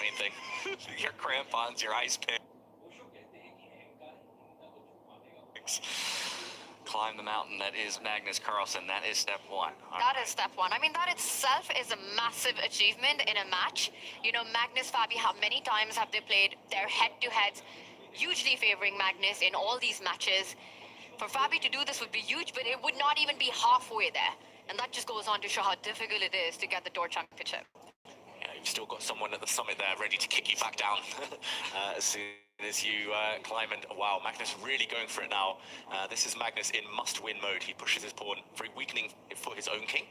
Speaker 2: Main thing.
Speaker 3: Your crampons, your ice picks. Climb the mountain. That is Magnus Carlsen. That is step one.
Speaker 1: That is step one. I mean, that itself is a massive achievement in a match. You know, Magnus, Fabi, how many times have they played their head-to-heads, hugely favoring Magnus in all these matches? For Fabi to do this would be huge, but it would not even be halfway there. And that just goes on to show how difficult it is to get the Tour Championship.
Speaker 2: You've still got someone at the summit there ready to kick you back down as soon as you climb, and wow, Magnus really going for it now. This is Magnus in must-win mode. He pushes his pawn, very weakening for his own king,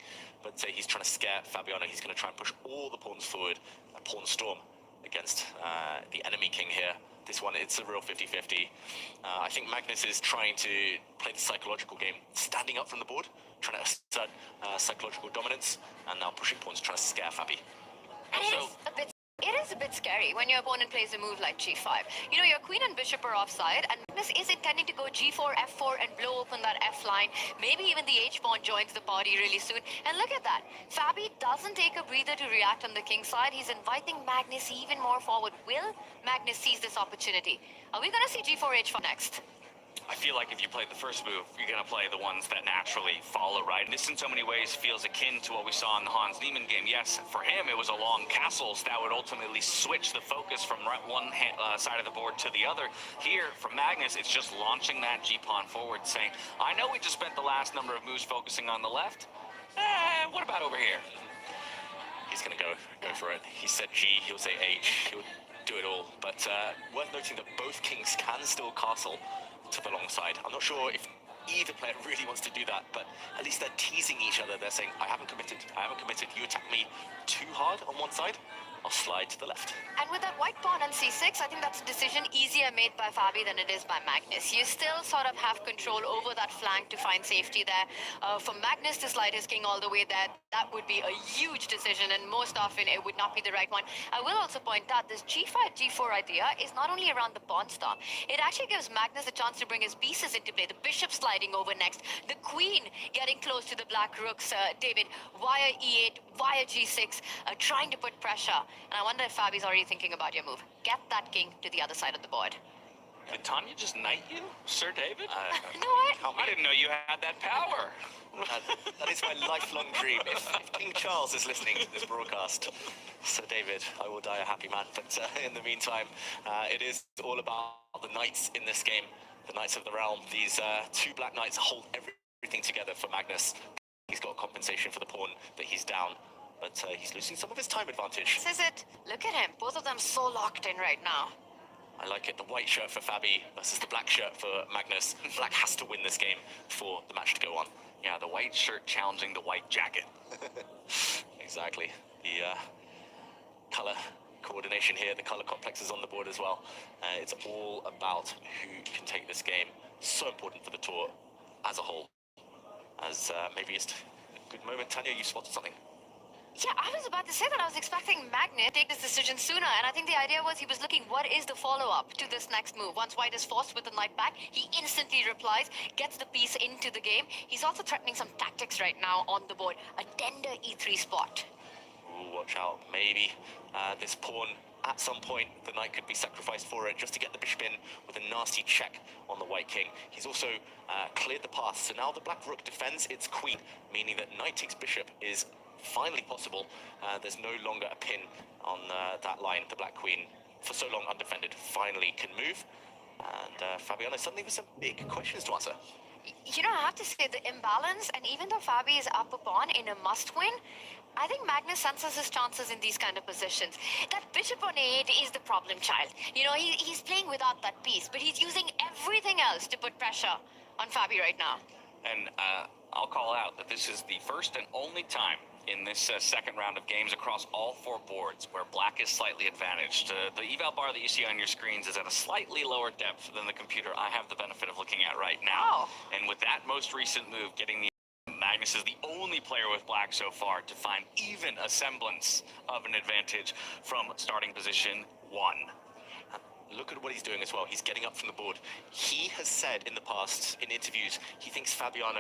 Speaker 2: but he's trying to scare Fabiano. He's going to try and push all the pawns forward, a pawn storm against the enemy king here. This one, it's a real 50-50. I think Magnus is trying to play the psychological game, standing up from the board, trying to assert psychological dominance, and now pushing pawns, trying to scare Fabi.
Speaker 1: And it is a bit scary when your opponent plays a move like g5. You know, your queen and bishop are offside, and Magnus is intending to go g4, f4, and blow open that f line. Maybe even the h-pawn joins the party really soon. And look at that. Fabi doesn't take a breather to react on the king side. He's inviting Magnus even more forward. Will Magnus seize this opportunity? Are we going to see g4, h4 next?
Speaker 7: I feel like if you play the first move, you're going to play the ones that naturally follow, right? And this in so many ways feels akin to what we saw in the Hans Niemann game. Yes, for him, it was along castles that would ultimately switch the focus from one side of the board to the other. Here, for Magnus, it's just launching that g-pawn forward, saying, I know we just spent the last number of moves focusing on the left. What about over here?
Speaker 2: He's going to go for it. He said G, he'll say H, he'll do it all. But worth noting that both kings can still castle to the long side. I'm not sure if either player really wants to do that, but at least they're teasing each other. They're saying, I haven't committed, you attack me too hard on one side, I'll slide to the left.
Speaker 1: And with that white pawn on c6, I think that's a decision easier made by Fabi than it is by Magnus. You still sort of have control over that flank to find safety there. For Magnus to slide his king all the way there, that would be a huge decision, and most often it would not be the right one. I will also point out this g5, g4 idea is not only around the pawn storm, it actually gives Magnus a chance to bring his pieces into play. The bishop sliding over next, the queen getting close to the black rooks, David, via e8, via g6, trying to put pressure. And I wonder if Fabi's already thinking about your move. Get that king to the other side of the board.
Speaker 7: Did Tanya just knight you, Sir David?
Speaker 1: No,
Speaker 7: I didn't know you had that power.
Speaker 2: That is my lifelong dream. If King Charles is listening to this broadcast, Sir David, I will die a happy man. But in the meantime, it is all about the knights in this game, the knights of the realm. These two black knights hold everything together for Magnus. He's got compensation for the pawn that he's down, but he's losing some of his time advantage.
Speaker 1: This is it. Look at him. Both of them so locked in right now.
Speaker 2: I like it. The white shirt for Fabi versus the black shirt for Magnus. Black has to win this game for the match to go on.
Speaker 7: Yeah, the white shirt challenging the white jacket.
Speaker 2: Exactly. The color coordination here, the color complex is on the board as well. It's all about who can take this game. So important for the tour as a whole. As maybe it's a good moment. Tanya, you spotted something.
Speaker 1: Yeah, I was about to say that I was expecting Magnus to take this decision sooner, and I think the idea was he was looking what is the follow-up to this next move. Once white is forced with the knight back, he instantly replies, gets the piece into the game. He's also threatening some tactics right now on the board. A tender e3 spot.
Speaker 2: Ooh, watch out. Maybe this pawn, at some point, the knight could be sacrificed for it just to get the bishop in with a nasty check on the white king. He's also cleared the path, so now the black rook defends its queen, meaning that knight takes bishop is finally possible. There's no longer a pin on that line. The black queen, for so long undefended, finally can move. And Fabiano suddenly with some big questions to answer.
Speaker 1: You know, I have to say the imbalance, and even though Fabi is up a pawn in a must-win, I think Magnus senses his chances in these kind of positions. That bishop on a8 is the problem child. You know, he's playing without that piece, but he's using everything else to put pressure on Fabi right now.
Speaker 7: And I'll call out that this is the first and only time in this second round of games across all four boards where black is slightly advantaged. The eval bar that you see on your screens is at a slightly lower depth than the computer I have the benefit of looking at right now.
Speaker 1: Oh.
Speaker 7: And with that most recent move, getting the Magnus is the only player with black so far to find even a semblance of an advantage from starting position 1.
Speaker 2: Look at what he's doing as well. He's getting up from the board. He has said in the past, in interviews, he thinks Fabiano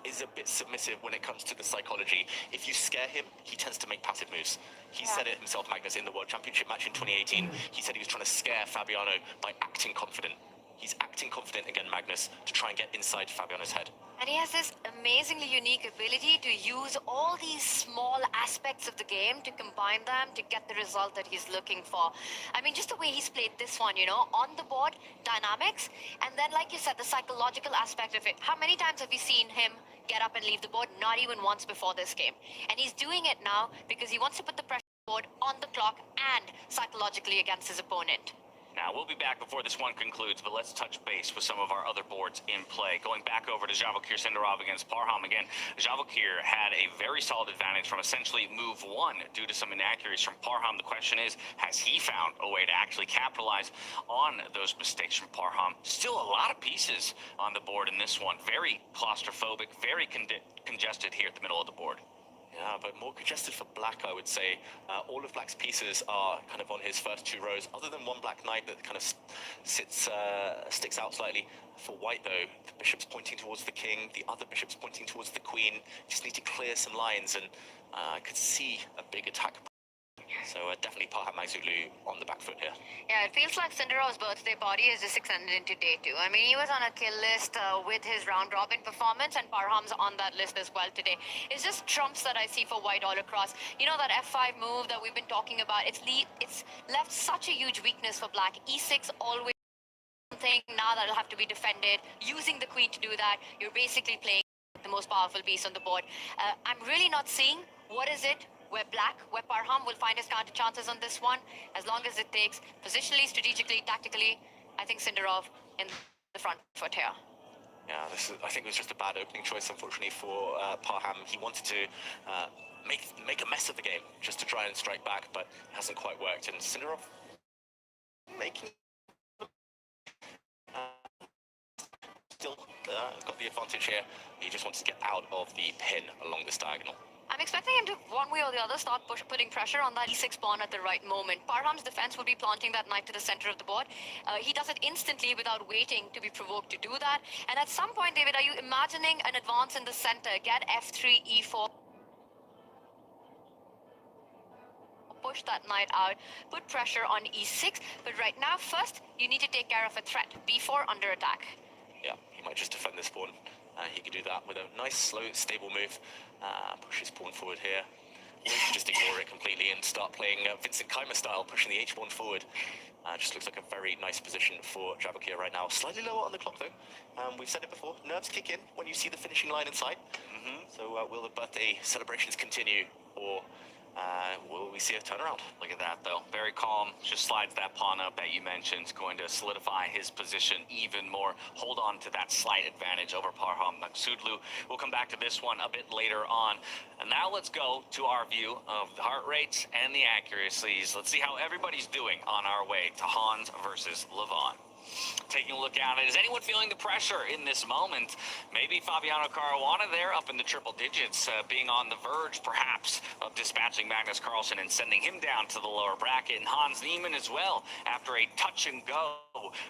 Speaker 2: is a bit submissive when it comes to the psychology. If you scare him, he tends to make passive moves. He said it himself, Magnus, in the World Championship match in 2018. He said he was trying to scare Fabiano by acting confident. He's acting confident again, Magnus, to try and get inside Fabiano's head.
Speaker 1: And he has this amazingly unique ability to use all these small aspects of the game to combine them to get the result that he's looking for. I mean, just the way he's played this one, you know, on the board, dynamics, and then, like you said, the psychological aspect of it. How many times have we seen him get up and leave the board? Not even once before this game. And he's doing it now because he wants to put the pressure on the board, on the clock, and psychologically against his opponent.
Speaker 7: Now, we'll be back before this one concludes, but let's touch base with some of our other boards in play. Going back over to Javokir Sindarov against Parham again, Javokir had a very solid advantage from essentially move one due to some inaccuracies from Parham. The question is, has he found a way to actually capitalize on those mistakes from Parham? Still a lot of pieces on the board in this one. Very claustrophobic, very congested here at the middle of the board.
Speaker 2: Yeah, but more congested for Black, I would say. All of Black's pieces are kind of on his first two rows, other than one Black Knight that kind of sticks out slightly. For White, though, the bishop's pointing towards the king, the other bishop's pointing towards the queen. Just need to clear some lines, and I could see a big attack. So definitely Parham Magsulu on the back foot here.
Speaker 1: Yeah, it feels like Sindarov's birthday party has just extended into day 2. I mean, he was on a kill list with his round-robin performance, and Parham's on that list as well today. It's just trumps that I see for White all across. You know, that F5 move that we've been talking about, it's left such a huge weakness for Black. E6 always something now that'll have to be defended. Using the queen to do that, you're basically playing the most powerful piece on the board. I'm really not seeing what is it where Parham will find his counter chances on this one, as long as it takes positionally, strategically, tactically. I think Sindarov in the front foot here.
Speaker 2: Yeah, I think it was just a bad opening choice, unfortunately, for Parham. He wanted to make a mess of the game just to try and strike back, but it hasn't quite worked. And Sindarov making still got the advantage here. He just wants to get out of the pin along this diagonal.
Speaker 1: I'm expecting him to, one way or the other, start putting pressure on that e6 pawn at the right moment. Parham's defense will be planting that knight to the center of the board. He does it instantly without waiting to be provoked to do that. And at some point, David, are you imagining an advance in the center? Get f3, e4. Push that knight out, put pressure on e6. But right now, first, you need to take care of a threat. b4 under attack.
Speaker 2: Yeah, he might just defend this pawn. He could do that with a nice, slow, stable move. Push his pawn forward here. Or he could just ignore it completely and start playing Vincent Keimer style, pushing the h pawn forward. Just looks like a very nice position for Javokir right now. Slightly lower on the clock, though. We've said it before, nerves kick in when you see the finishing line in sight. So will the birthday celebrations continue, or will we see a turnaround?
Speaker 7: Look at that, though. Very calm. Just slides that pawn up that you mentioned. Going to solidify his position even more. Hold on to that slight advantage over Parham Magsulu. We'll come back to this one a bit later on. And now let's go to our view of the heart rates and the accuracies. Let's see how everybody's doing on our way to Hans versus Levon. Taking a look at it, is anyone feeling the pressure in this moment? Maybe Fabiano Caruana there up in the triple digits, being on the verge perhaps of dispatching Magnus Carlsen and sending him down to the lower bracket, and Hans Niemann as well after a touch and go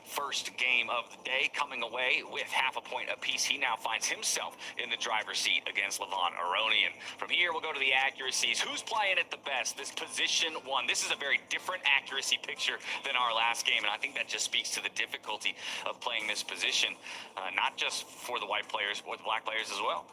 Speaker 7: first game of the day, coming away with half a point apiece. He now finds himself in the driver's seat against Levon Aronian. From here, we'll go to the accuracies. Who's playing it the best? This position one. This is a very different accuracy picture than our last game, and I think that just speaks to the difficulty of playing this position, not just for the white players, but the black players as well.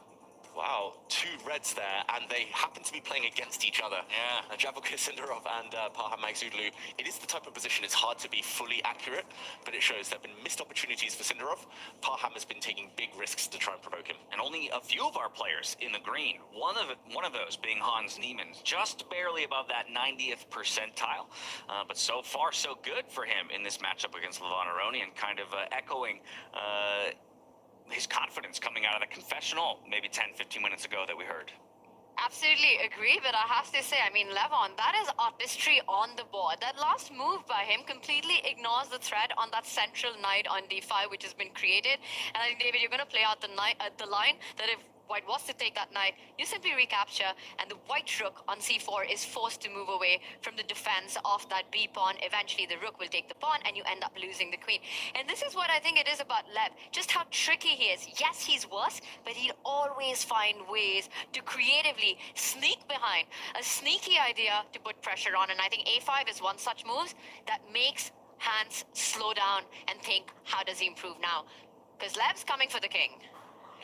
Speaker 2: Wow, two reds there, and they happen to be playing against each other.
Speaker 7: Yeah.
Speaker 2: Javokir Sindarov and Parham Magsulu. It is the type of position it's hard to be fully accurate, but it shows there have been missed opportunities for Sindarov. Parham has been taking big risks to try and provoke him.
Speaker 7: And only a few of our players in the green. One of those being Hans Niemann, just barely above that 90th percentile. But so far, so good for him in this matchup against Levon Aronian, kind of echoing his confidence coming out of the confessional maybe 10-15 minutes ago that we heard.
Speaker 1: Absolutely agree, but I have to say, I mean, Levon, that is artistry on the board. That last move by him completely ignores the threat on that central knight on d5, which has been created. And I think, David, you're going to play out the line that if White was to take that knight, you simply recapture, and the white rook on c4 is forced to move away from the defense of that b pawn. Eventually, the rook will take the pawn, and you end up losing the queen. And this is what I think it is about Lev, just how tricky he is. Yes, he's worse, but he'll always find ways to creatively sneak behind a sneaky idea to put pressure on. And I think a5 is one such move that makes Hans slow down and think, how does he improve now? Because Lev's coming for the king.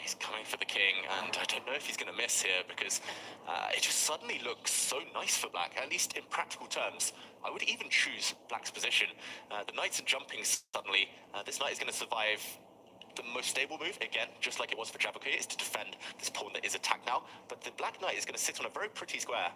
Speaker 2: He's coming for the king, and I don't know if he's going to miss here, because it just suddenly looks so nice for black, at least in practical terms. I would even choose black's position. The knights are jumping suddenly. This knight is going to survive. The most stable move, again, just like it was for Javokir, is to defend this pawn that is attacked now. But the black knight is going to sit on a very pretty square,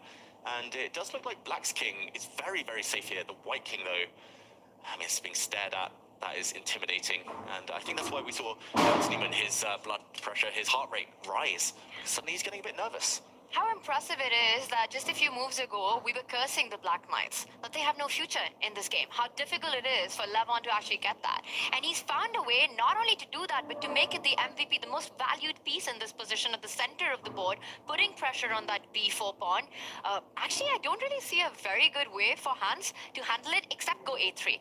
Speaker 2: and it does look like black's king is very, very safe here. The white king, though, I mean, it's being stared at. That is intimidating, and I think that's why we saw Sneeman, his blood pressure, his heart rate rise. Suddenly he's getting a bit nervous.
Speaker 1: How impressive it is that just a few moves ago, we were cursing the Black Knights, that they have no future in this game. How difficult it is for Levon to actually get that. And he's found a way not only to do that, but to make it the MVP, the most valued piece in this position at the center of the board, putting pressure on that B4 pawn. Actually, I don't really see a very good way for Hans to handle it, except go A3.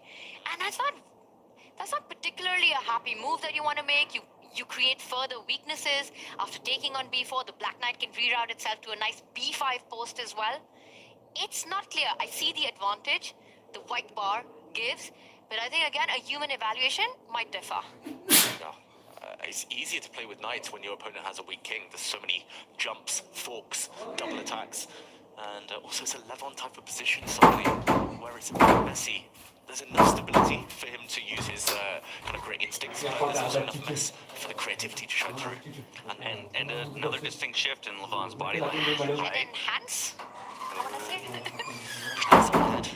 Speaker 1: And that's not particularly a happy move that you want to make. You create further weaknesses. After taking on B4, the Black Knight can reroute itself to a nice B5 post as well. It's not clear. I see the advantage the white bar gives, but I think, again, a human evaluation might differ.
Speaker 2: No, it's easier to play with knights when your opponent has a weak king. There's so many jumps, forks, double attacks, and also it's a Levon type of position suddenly, where it's a bit messy. There's enough stability for him to use his kind of great instincts, but there's also enough mess for the creativity to show through.
Speaker 3: And another distinct shift in Levon's body language,
Speaker 1: And then
Speaker 3: right?
Speaker 1: Hans, I want to say.
Speaker 2: That's all good.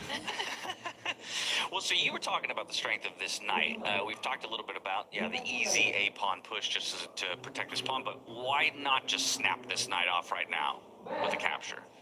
Speaker 3: Well, so you were talking about the strength of this knight. We've talked a little bit about, the easy A-pawn push just to protect this pawn, but why not just snap this knight off right now with a capture?